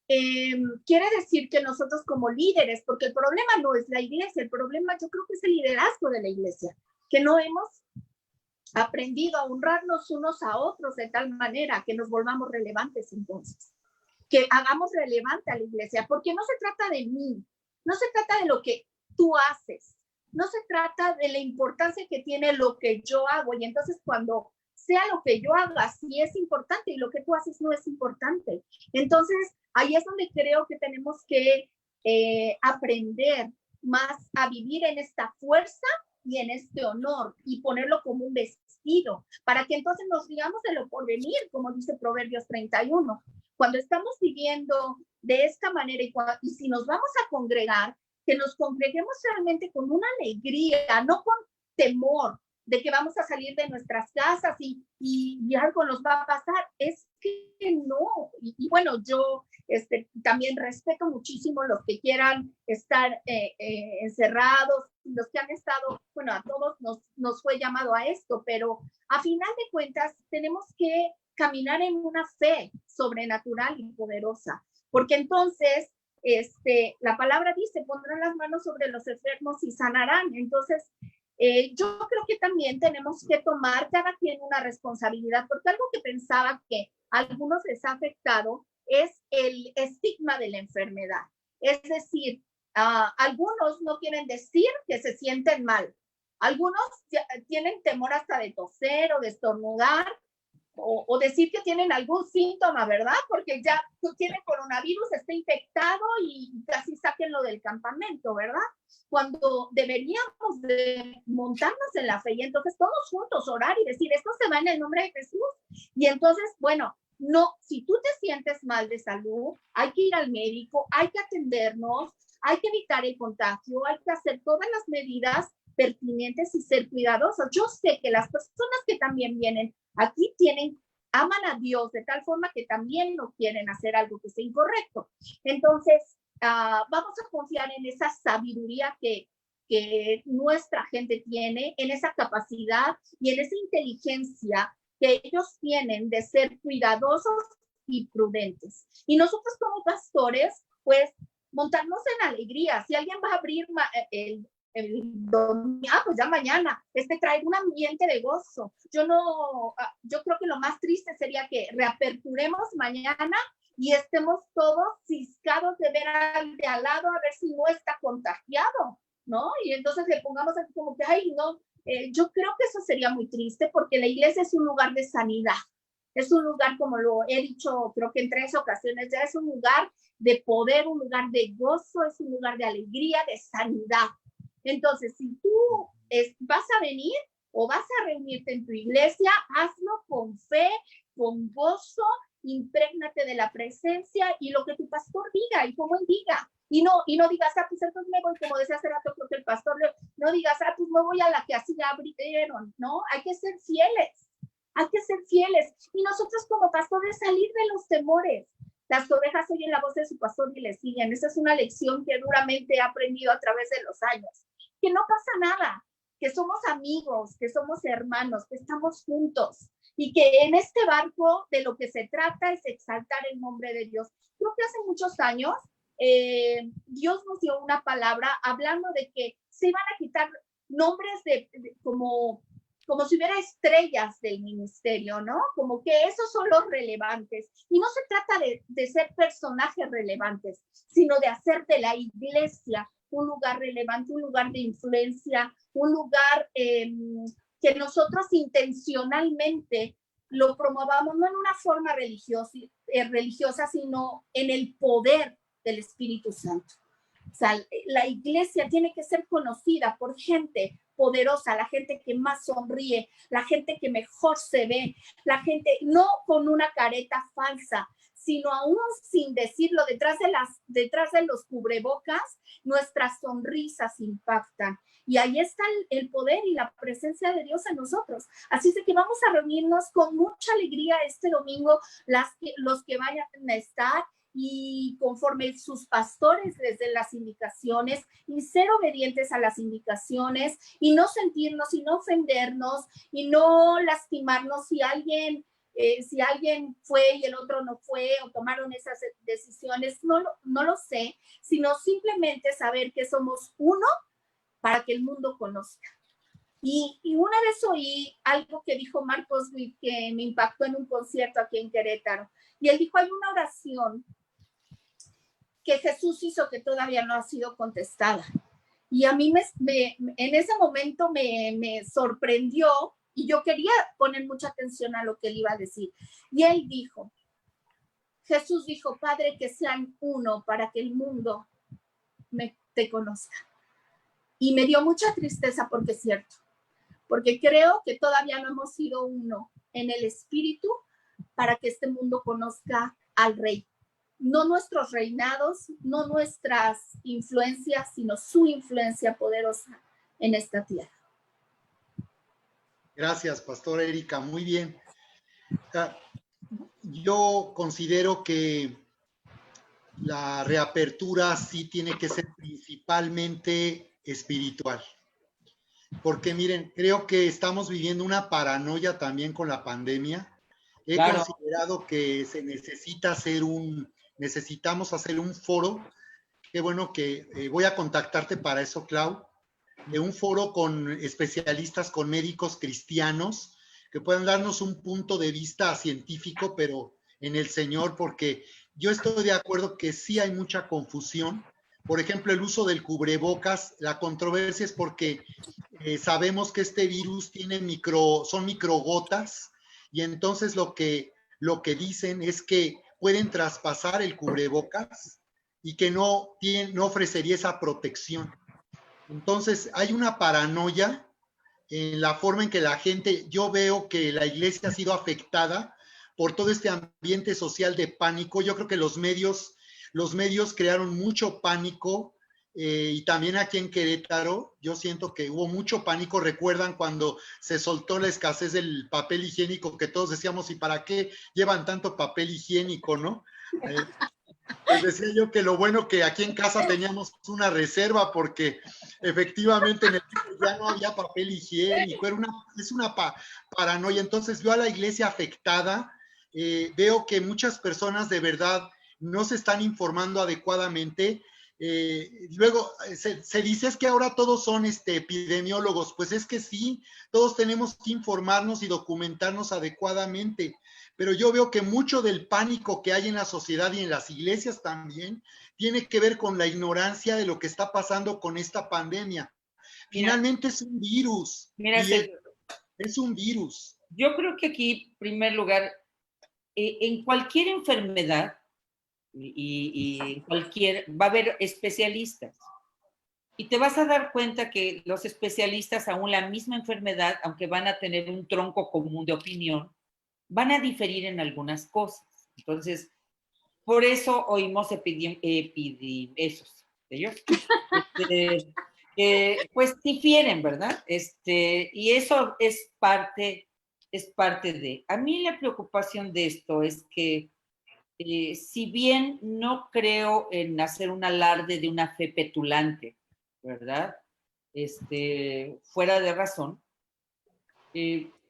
quiere decir que nosotros como líderes, porque el problema no es la iglesia, el problema yo creo que es el liderazgo de la iglesia, que no hemos aprendido a honrarnos unos a otros de tal manera que nos volvamos relevantes entonces, que hagamos relevante a la iglesia, porque no se trata de mí, no se trata de lo que tú haces, no se trata de la importancia que tiene lo que yo hago, y entonces cuando sea lo que yo haga, sí es importante, y lo que tú haces no es importante. Entonces, ahí es donde creo que tenemos que aprender más a vivir en esta fuerza y en este honor, y ponerlo como un vestido, para que entonces nos digamos de lo por venir, como dice Proverbios 31. Cuando estamos viviendo de esta manera, y si nos vamos a congregar, que nos congreguemos realmente con una alegría, no con temor de que vamos a salir de nuestras casas y algo nos va a pasar. Es que no. Y bueno, yo también respeto muchísimo los que quieran estar encerrados, los que han estado, bueno, a todos nos fue llamado a esto, pero a final de cuentas tenemos que caminar en una fe sobrenatural y poderosa, porque entonces la palabra dice, pondrán las manos sobre los enfermos y sanarán. Entonces, yo creo que también tenemos que tomar cada quien una responsabilidad, porque algo que pensaba que a algunos les ha afectado es el estigma de la enfermedad. Es decir, algunos no quieren decir que se sienten mal. Algunos tienen temor hasta de toser o de estornudar, o decir que tienen algún síntoma, ¿verdad? Porque ya tiene coronavirus, está infectado y casi sáquenlo del campamento, ¿verdad? Cuando deberíamos de montarnos en la fe y entonces todos juntos orar y decir, esto se va en el nombre de Jesús. Y entonces, bueno, no, si tú te sientes mal de salud, hay que ir al médico, hay que atendernos, hay que evitar el contagio, hay que hacer todas las medidas pertinentes y ser cuidadosos. Yo sé que las personas que también vienen aquí aman a Dios de tal forma que también no quieren hacer algo que sea incorrecto. Entonces, vamos a confiar en esa sabiduría que nuestra gente tiene, en esa capacidad y en esa inteligencia que ellos tienen de ser cuidadosos y prudentes. Y nosotros como pastores, pues, montarnos en alegría. Si alguien va a abrir el domingo, pues ya mañana, traer un ambiente de gozo. Yo creo que lo más triste sería que reaperturemos mañana y estemos todos ciscados de ver al de al lado a ver si no está contagiado, ¿no? Y entonces le pongamos así como que, ay, no, yo creo que eso sería muy triste, porque la iglesia es un lugar de sanidad, es un lugar, como lo he dicho, creo que en 3 ocasiones ya, es un lugar de poder, un lugar de gozo, es un lugar de alegría, de sanidad. Entonces, si tú vas a venir o vas a reunirte en tu iglesia, hazlo con fe, con gozo, imprégnate de la presencia y lo que tu pastor diga y como él diga. Y no digas, pues entonces me voy, como decía hace rato, creo que el pastor, no digas, pues me voy a la que así ya abrieron, ¿no? Hay que ser fieles, hay que ser fieles. Y nosotros como pastores salir de los temores. Las ovejas oyen la voz de su pastor y le siguen. Esa es una lección que duramente he aprendido a través de los años. Que no pasa nada, que somos amigos, que somos hermanos, que estamos juntos y que en este barco de lo que se trata es exaltar el nombre de Dios. Creo que hace muchos años Dios nos dio una palabra hablando de que se iban a quitar nombres como si hubiera estrellas del ministerio, ¿no? Como que esos son los relevantes. Y no se trata de ser personajes relevantes, sino de hacer de la iglesia un lugar relevante, un lugar de influencia, un lugar que que nosotros intencionalmente lo promovamos, no en una forma religiosa, sino en el poder del Espíritu Santo. O sea, la iglesia tiene que ser conocida por gente poderosa, la gente que más sonríe, la gente que mejor se ve, la gente no con una careta falsa, sino aún sin decirlo, detrás de los cubrebocas, nuestras sonrisas impactan. Y ahí está el poder y la presencia de Dios en nosotros. Así es que vamos a reunirnos con mucha alegría este domingo, los que vayan a estar, y conforme sus pastores les den las indicaciones, y ser obedientes a las indicaciones, y no sentirnos, y no ofendernos, y no lastimarnos si alguien fue y el otro no fue, o tomaron esas decisiones, no lo sé, sino simplemente saber que somos uno para que el mundo conozca. Y una vez oí algo que dijo Marcos Witt que me impactó en un concierto aquí en Querétaro, y él dijo, hay una oración que Jesús hizo que todavía no ha sido contestada. Y a mí en ese momento me sorprendió, y yo quería poner mucha atención a lo que él iba a decir. Y él dijo, Jesús dijo, Padre, que sean uno para que el mundo te conozca. Y me dio mucha tristeza porque es cierto, porque creo que todavía no hemos sido uno en el espíritu para que este mundo conozca al Rey. No nuestros reinados, no nuestras influencias, sino su influencia poderosa en esta tierra. Gracias, Pastora Erika, muy bien. Yo considero que la reapertura sí tiene que ser principalmente espiritual. Porque miren, creo que estamos viviendo una paranoia también con la pandemia. He considerado que necesitamos hacer un foro. Qué bueno que voy a contactarte para eso, Clau. De un foro con especialistas, con médicos cristianos, que puedan darnos un punto de vista científico, pero en el Señor, porque yo estoy de acuerdo que sí hay mucha confusión. Por ejemplo, el uso del cubrebocas, la controversia es porque sabemos que este virus son microgotas, y entonces lo que dicen es que pueden traspasar el cubrebocas y que no ofrecería esa protección. Entonces hay una paranoia en la forma en que la gente, yo veo que la iglesia ha sido afectada por todo este ambiente social de pánico. Yo creo que los medios crearon mucho pánico, y también aquí en Querétaro yo siento que hubo mucho pánico. Recuerdan cuando se soltó la escasez del papel higiénico, que todos decíamos, ¿y para qué llevan tanto papel higiénico, no? Les decía yo que lo bueno que aquí en casa teníamos una reserva, porque efectivamente en el ya no había papel higiénico, es una paranoia. Entonces veo a la iglesia afectada, veo que muchas personas de verdad no se están informando adecuadamente. Luego se dice es que ahora todos son epidemiólogos. Pues es que sí, todos tenemos que informarnos y documentarnos adecuadamente, pero yo veo que mucho del pánico que hay en la sociedad y en las iglesias también tiene que ver con la ignorancia de lo que está pasando con esta pandemia. Finalmente es un virus. Mira, es un virus. Yo creo que aquí, en primer lugar, en cualquier enfermedad y va a haber especialistas. Y te vas a dar cuenta que los especialistas, aún la misma enfermedad, aunque van a tener un tronco común de opinión, van a diferir en algunas cosas. Entonces, por eso oímos pues difieren, ¿verdad? Y eso es parte de. A mí la preocupación de esto es que si bien no creo en hacer un alarde de una fe petulante, ¿verdad? Fuera de razón,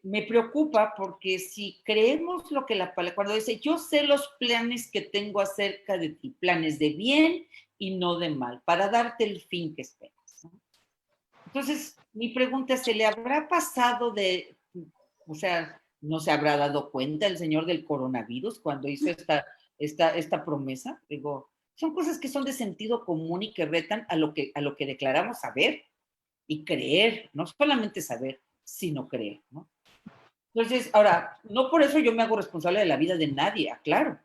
me preocupa porque si creemos lo que la palabra, cuando dice, yo sé los planes que tengo acerca de ti, planes de bien y no de mal, para darte el fin que esperas, ¿no? Entonces, mi pregunta es, ¿se le habrá pasado no se habrá dado cuenta el señor del coronavirus cuando hizo esta promesa? Digo, son cosas que son de sentido común y que retan a lo que declaramos saber y creer, no solamente saber, si no creo, ¿no? Entonces, ahora, no por eso yo me hago responsable de la vida de nadie, claro.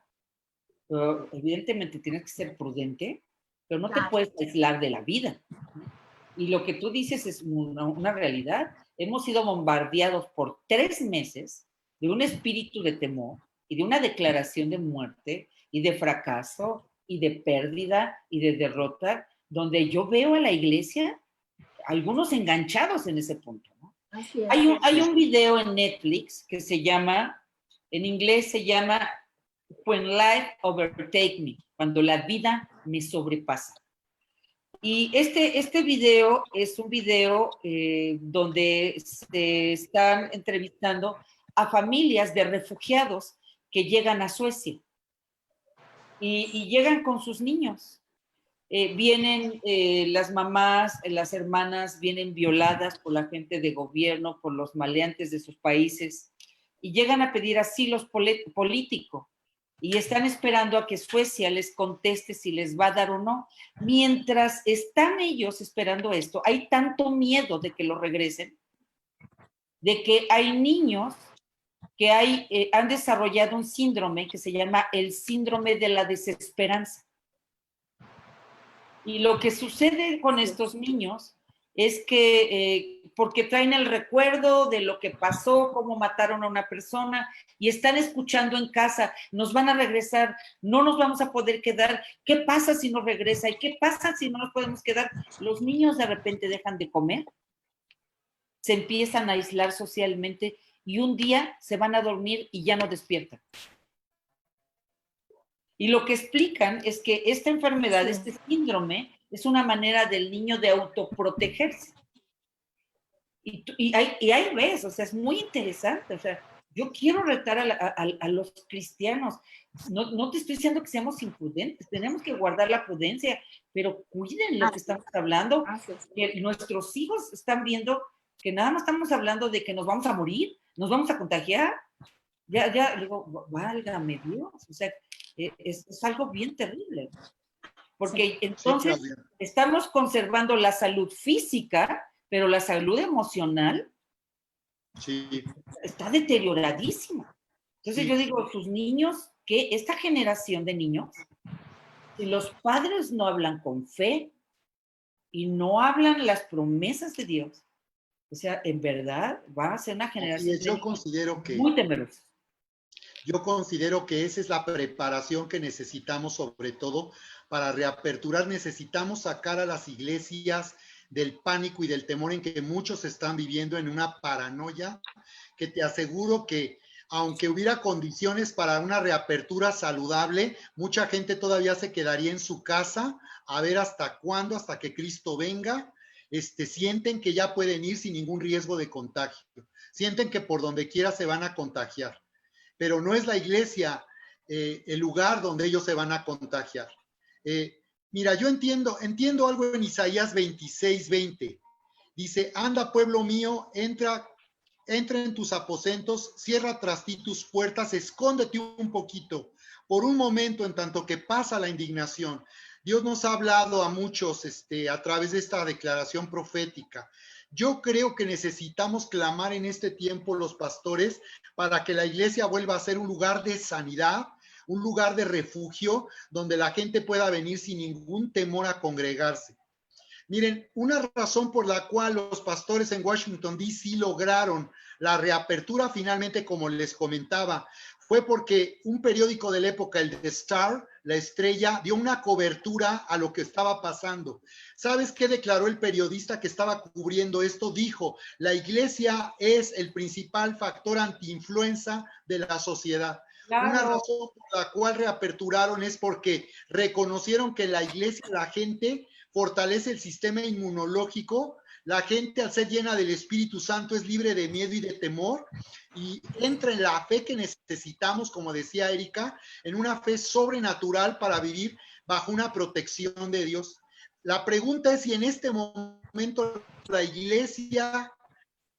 Pero evidentemente tienes que ser prudente, pero no te puedes aislar de la vida. Y lo que tú dices es una realidad. Hemos sido bombardeados por 3 meses de un espíritu de temor y de una declaración de muerte y de fracaso y de pérdida y de derrota, donde yo veo a la iglesia, algunos enganchados en ese punto, ¿no? Hay un video en Netflix que se llama, en inglés se llama When Life Overtake Me, cuando la vida me sobrepasa. Y este video es un video donde se están entrevistando a familias de refugiados que llegan a Suecia y llegan con sus niños. Vienen las mamás, las hermanas, vienen violadas por la gente de gobierno, por los maleantes de sus países, y llegan a pedir asilo político. Y están esperando a que Suecia les conteste si les va a dar o no. Mientras están ellos esperando esto, hay tanto miedo de que lo regresen, de que hay niños que han desarrollado un síndrome que se llama el síndrome de la desesperanza. Y lo que sucede con estos niños es que porque traen el recuerdo de lo que pasó, cómo mataron a una persona, y están escuchando en casa, nos van a regresar, no nos vamos a poder quedar, ¿qué pasa si nos regresa? ¿Y qué pasa si no nos podemos quedar? Los niños de repente dejan de comer, se empiezan a aislar socialmente y un día se van a dormir y ya no despiertan. Y lo que explican es que esta enfermedad, este síndrome, es una manera del niño de autoprotegerse. Y ahí ves, o sea, es muy interesante. O sea, yo quiero retar a los cristianos. No te estoy diciendo que seamos imprudentes, tenemos que guardar la prudencia, pero cuiden lo que estamos hablando. Que nuestros hijos están viendo que nada más estamos hablando de que nos vamos a morir, nos vamos a contagiar. Ya, digo, válgame Dios, o sea, es algo bien terrible. Porque entonces estamos conservando la salud física, pero la salud emocional está deterioradísima. Entonces yo digo, sus niños, que esta generación de niños, si los padres no hablan con fe y no hablan las promesas de Dios, o sea, en verdad va a ser una generación muy temerosa. Yo considero que esa es la preparación que necesitamos, sobre todo para reaperturar. Necesitamos sacar a las iglesias del pánico y del temor en que muchos están viviendo, en una paranoia, que te aseguro que aunque hubiera condiciones para una reapertura saludable, mucha gente todavía se quedaría en su casa a ver hasta cuándo, hasta que Cristo venga. Sienten que ya pueden ir sin ningún riesgo de contagio. Sienten que por donde quiera se van a contagiar. Pero no es la iglesia el lugar donde ellos se van a contagiar. Mira, yo entiendo algo en Isaías 26:20. Dice, anda pueblo mío, entra en tus aposentos, cierra tras ti tus puertas, escóndete un poquito, por un momento, en tanto que pasa la indignación. Dios nos ha hablado a muchos a través de esta declaración profética. Yo creo que necesitamos clamar en este tiempo los pastores para que la iglesia vuelva a ser un lugar de sanidad, un lugar de refugio, donde la gente pueda venir sin ningún temor a congregarse. Miren, una razón por la cual los pastores en Washington, D.C. lograron la reapertura finalmente, como les comentaba, fue porque un periódico de la época, el The Star, La Estrella, dio una cobertura a lo que estaba pasando. ¿Sabes qué declaró el periodista que estaba cubriendo esto? Dijo, la iglesia es el principal factor antiinfluenza de la sociedad. Claro. Una razón por la cual reaperturaron es porque reconocieron que la iglesia, la gente, fortalece el sistema inmunológico. La gente, al ser llena del Espíritu Santo, es libre de miedo y de temor y entra en la fe que necesitamos, como decía Erika, en una fe sobrenatural para vivir bajo una protección de Dios. La pregunta es si en este momento la iglesia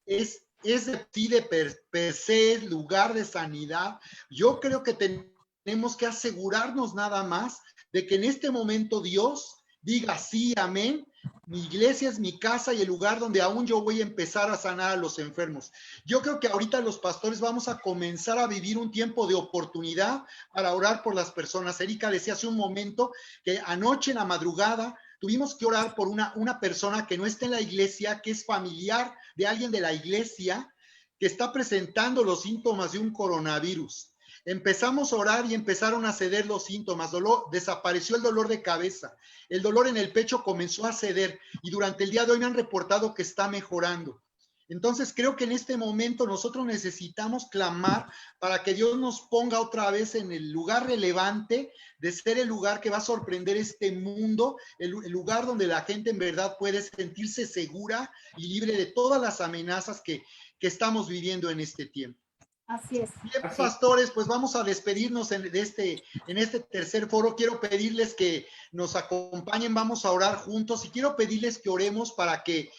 es de per se lugar de sanidad. Yo creo que tenemos que asegurarnos nada más de que en este momento Dios diga sí, amén, Mi iglesia es mi casa y el lugar donde aún yo voy a empezar a sanar a los enfermos. Yo creo que ahorita los pastores vamos a comenzar a vivir un tiempo de oportunidad para orar por las personas. Erika decía hace un momento que anoche en la madrugada tuvimos que orar por una persona que no está en la iglesia, que es familiar de alguien de la iglesia, que está presentando los síntomas de un coronavirus. Empezamos a orar y empezaron a ceder los síntomas. Desapareció el dolor de cabeza. El dolor en el pecho comenzó a ceder y durante el día de hoy me han reportado que está mejorando. Entonces creo que en este momento nosotros necesitamos clamar para que Dios nos ponga otra vez en el lugar relevante de ser el lugar que va a sorprender este mundo, el lugar donde la gente en verdad puede sentirse segura y libre de todas las amenazas que estamos viviendo en este tiempo. Así es. Bien, pastores, pues vamos a despedirnos en este tercer foro. Quiero pedirles que nos acompañen, vamos a orar juntos y quiero pedirles que oremos para que,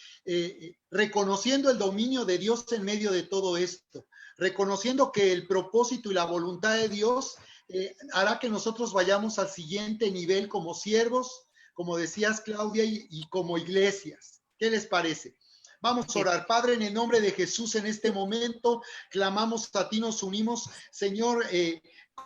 reconociendo el dominio de Dios en medio de todo esto, reconociendo que el propósito y la voluntad de Dios hará que nosotros vayamos al siguiente nivel como siervos, como decías, Claudia, y como iglesias. ¿Qué les parece? Vamos a orar. Padre, en el nombre de Jesús, en este momento, clamamos a ti, nos unimos, Señor,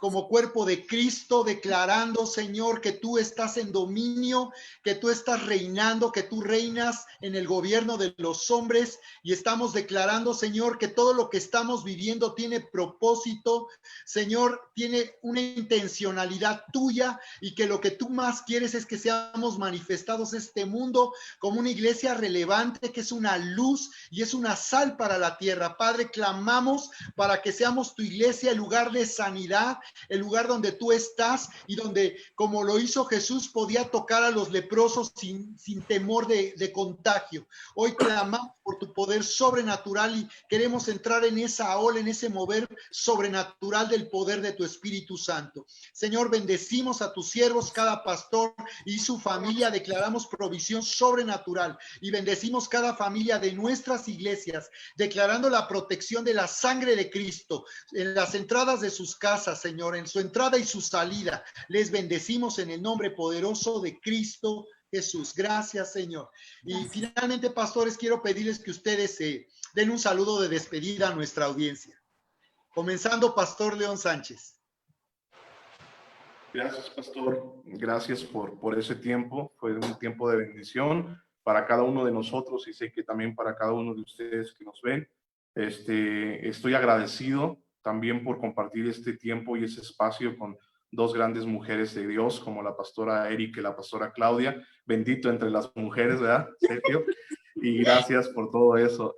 como cuerpo de Cristo, declarando, Señor, que tú estás en dominio, que tú estás reinando, que tú reinas en el gobierno de los hombres, y estamos declarando, Señor, que todo lo que estamos viviendo tiene propósito, Señor, tiene una intencionalidad tuya, y que lo que tú más quieres es que seamos manifestados en este mundo como una iglesia relevante, que es una luz y es una sal para la tierra. Padre, clamamos para que seamos tu iglesia, el lugar de sanidad, el lugar donde tú estás y donde, como lo hizo Jesús, podía tocar a los leprosos sin temor de contagio. Hoy clamamos por tu poder sobrenatural y queremos entrar en esa ola, en ese mover sobrenatural del poder de tu Espíritu Santo. Señor, bendecimos a tus siervos, cada pastor y su familia, declaramos provisión sobrenatural y bendecimos cada familia de nuestras iglesias, declarando la protección de la sangre de Cristo en las entradas de sus casas, Señor, en su entrada y su salida. Les bendecimos en el nombre poderoso de Cristo Jesús. Gracias, Señor. Y finalmente, pastores, quiero pedirles que ustedes den un saludo de despedida a nuestra audiencia. Comenzando, Pastor León Sánchez. Gracias, pastor. Gracias por ese tiempo. Fue un tiempo de bendición para cada uno de nosotros y sé que también para cada uno de ustedes que nos ven. Estoy agradecido también por compartir este tiempo y ese espacio con dos grandes mujeres de Dios, como la pastora Erika y la pastora Claudia. Bendito entre las mujeres, ¿verdad, Sergio? Y gracias por todo eso.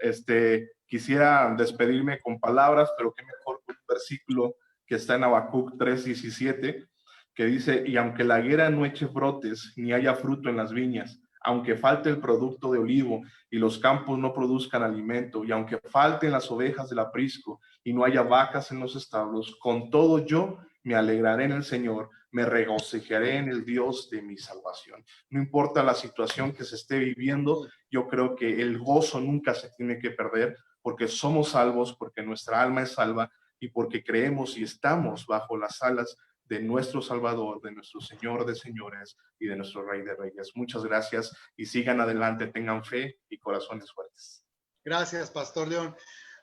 Quisiera despedirme con palabras, pero qué mejor con un versículo que está en Habacuc 3:17, que dice: y aunque la higuera no eche brotes, ni haya fruto en las viñas, aunque falte el producto de olivo y los campos no produzcan alimento, y aunque falten las ovejas del aprisco y no haya vacas en los establos, con todo yo me alegraré en el Señor, me regocijaré en el Dios de mi salvación. No importa la situación que se esté viviendo, yo creo que el gozo nunca se tiene que perder, porque somos salvos, porque nuestra alma es salva y porque creemos y estamos bajo las alas de nuestro Salvador, de nuestro Señor de señores y de nuestro Rey de reyes. Muchas gracias y sigan adelante, tengan fe y corazones fuertes. Gracias, Pastor León.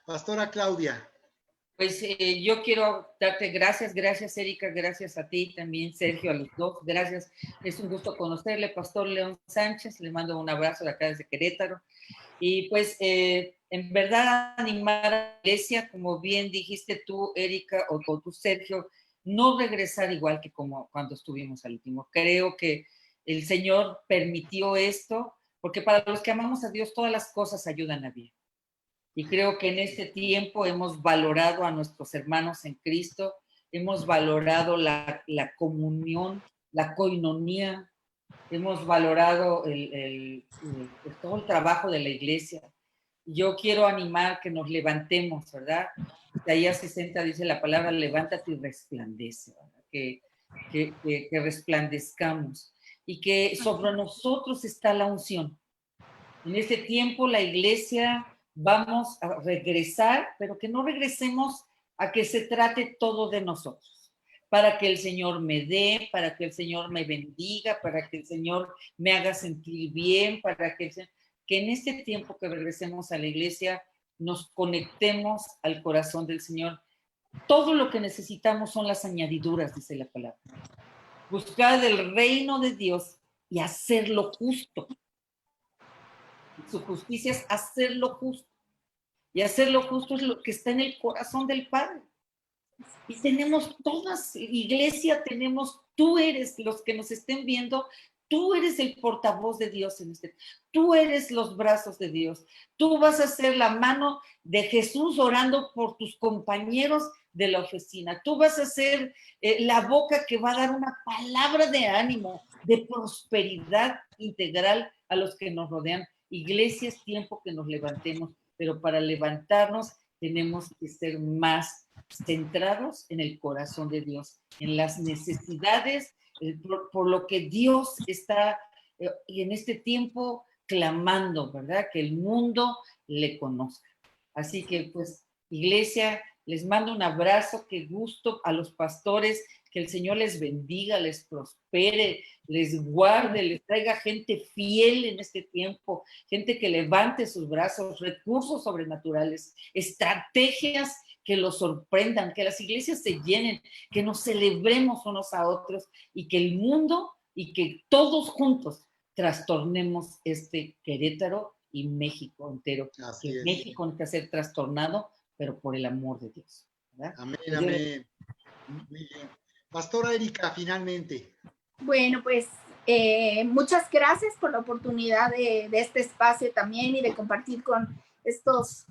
Pastora Claudia. Pues yo quiero darte gracias, Erika, gracias a ti también, Sergio, a los dos, gracias. Es un gusto conocerle, Pastor León Sánchez, le mando un abrazo de acá desde Querétaro. Y pues en verdad animar a la iglesia, como bien dijiste tú, Erika, o tú, Sergio, no regresar igual que como cuando estuvimos al último. Creo que el Señor permitió esto, porque para los que amamos a Dios todas las cosas ayudan a bien. Y creo que en este tiempo hemos valorado a nuestros hermanos en Cristo, hemos valorado la comunión, la coinonía, hemos valorado todo el trabajo de la iglesia. Yo quiero animar que nos levantemos, ¿verdad? Isaías 60 dice la palabra: levántate y resplandece, ¿verdad? Que resplandezcamos y que sobre nosotros está la unción. En este tiempo la iglesia vamos a regresar, pero que no regresemos a que se trate todo de nosotros. para que el Señor me dé, para que el Señor me bendiga, para que el Señor me haga sentir bien, para que en este tiempo que regresemos a la iglesia nos conectemos al corazón del Señor. Todo lo que necesitamos son las añadiduras, dice la palabra. Buscar el reino de Dios y hacer lo justo. Su justicia es hacer lo justo. Y hacer lo justo es lo que está en el corazón del Padre. Y tenemos todas, iglesia, tú eres, los que nos estén viendo, tú eres el portavoz de Dios en tú eres los brazos de Dios, tú vas a ser la mano de Jesús orando por tus compañeros de la oficina, tú vas a ser la boca que va a dar una palabra de ánimo, de prosperidad integral a los que nos rodean. Iglesia, es tiempo que nos levantemos, pero para levantarnos tenemos que ser más centrados en el corazón de Dios, en las necesidades, por lo que Dios está en este tiempo clamando, ¿verdad? Que el mundo le conozca. Así que, pues, iglesia, les mando un abrazo, qué gusto a los pastores, que el Señor les bendiga, les prospere, les guarde, les traiga gente fiel en este tiempo, gente que levante sus brazos, recursos sobrenaturales, estrategias que los sorprendan, que las iglesias se llenen, que nos celebremos unos a otros y que el mundo y que todos juntos trastornemos este Querétaro y México entero. Así que es. México no que ser trastornado, pero por el amor de Dios, ¿verdad? Amén, amén. Muy bien. Pastora Erika, finalmente. Bueno, pues muchas gracias por la oportunidad de este espacio también y de compartir con estos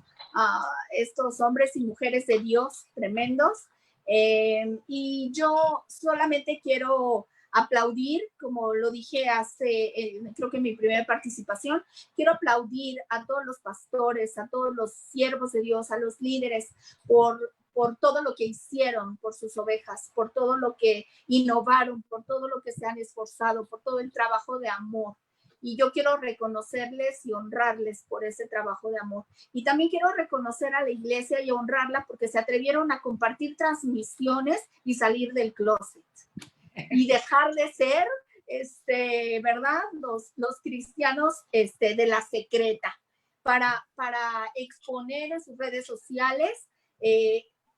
hombres y mujeres de Dios tremendos. Y yo solamente quiero aplaudir, como lo dije hace, creo que en mi primera participación, quiero aplaudir a todos los pastores, a todos los siervos de Dios, a los líderes, por todo lo que hicieron por sus ovejas, por todo lo que innovaron, por todo lo que se han esforzado, por todo el trabajo de amor. Y yo quiero reconocerles y honrarles por ese trabajo de amor. Y también quiero reconocer a la iglesia y honrarla porque se atrevieron a compartir transmisiones y salir del closet. Y dejar de ser, ¿verdad? Los cristianos de la secreta para exponer en sus redes sociales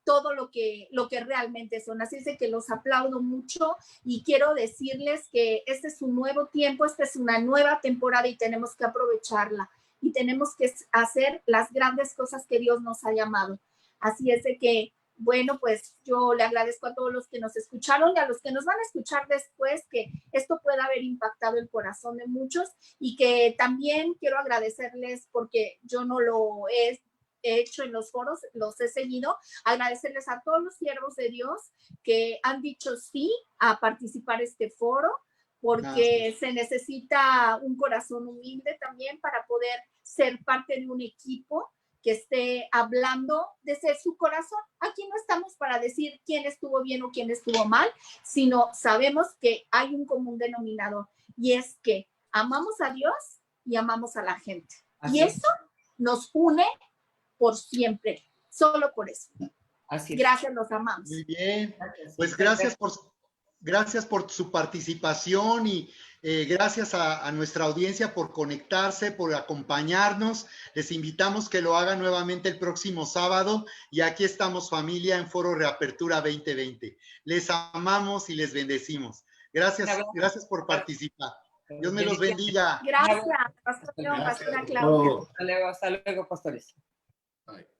todo lo que realmente son. Así es de que los aplaudo mucho y quiero decirles que este es un nuevo tiempo, esta es una nueva temporada y tenemos que aprovecharla y tenemos que hacer las grandes cosas que Dios nos ha llamado. Así es de que, bueno, pues yo le agradezco a todos los que nos escucharon y a los que nos van a escuchar después, que esto pueda haber impactado el corazón de muchos y que también quiero agradecerles porque yo no lo he hecho en los foros, los he seguido, agradecerles a todos los siervos de Dios que han dicho sí a participar en este foro, porque se necesita un corazón humilde también para poder ser parte de un equipo que esté hablando desde su corazón. Aquí no estamos para decir quién estuvo bien o quién estuvo mal, sino sabemos que hay un común denominador y es que amamos a Dios y amamos a la gente. Así y eso nos une por siempre, solo por eso. Así es. Gracias, los amamos. Muy bien, pues gracias por su participación y gracias a nuestra audiencia por conectarse, por acompañarnos. Les invitamos que lo hagan nuevamente el próximo sábado y aquí estamos, familia, en Foro Reapertura 2020. Les amamos y les bendecimos. Gracias por participar. Dios me los bendiga. Gracias, Pastor León, Pastora Claudia. Hasta luego, pastores. Bye.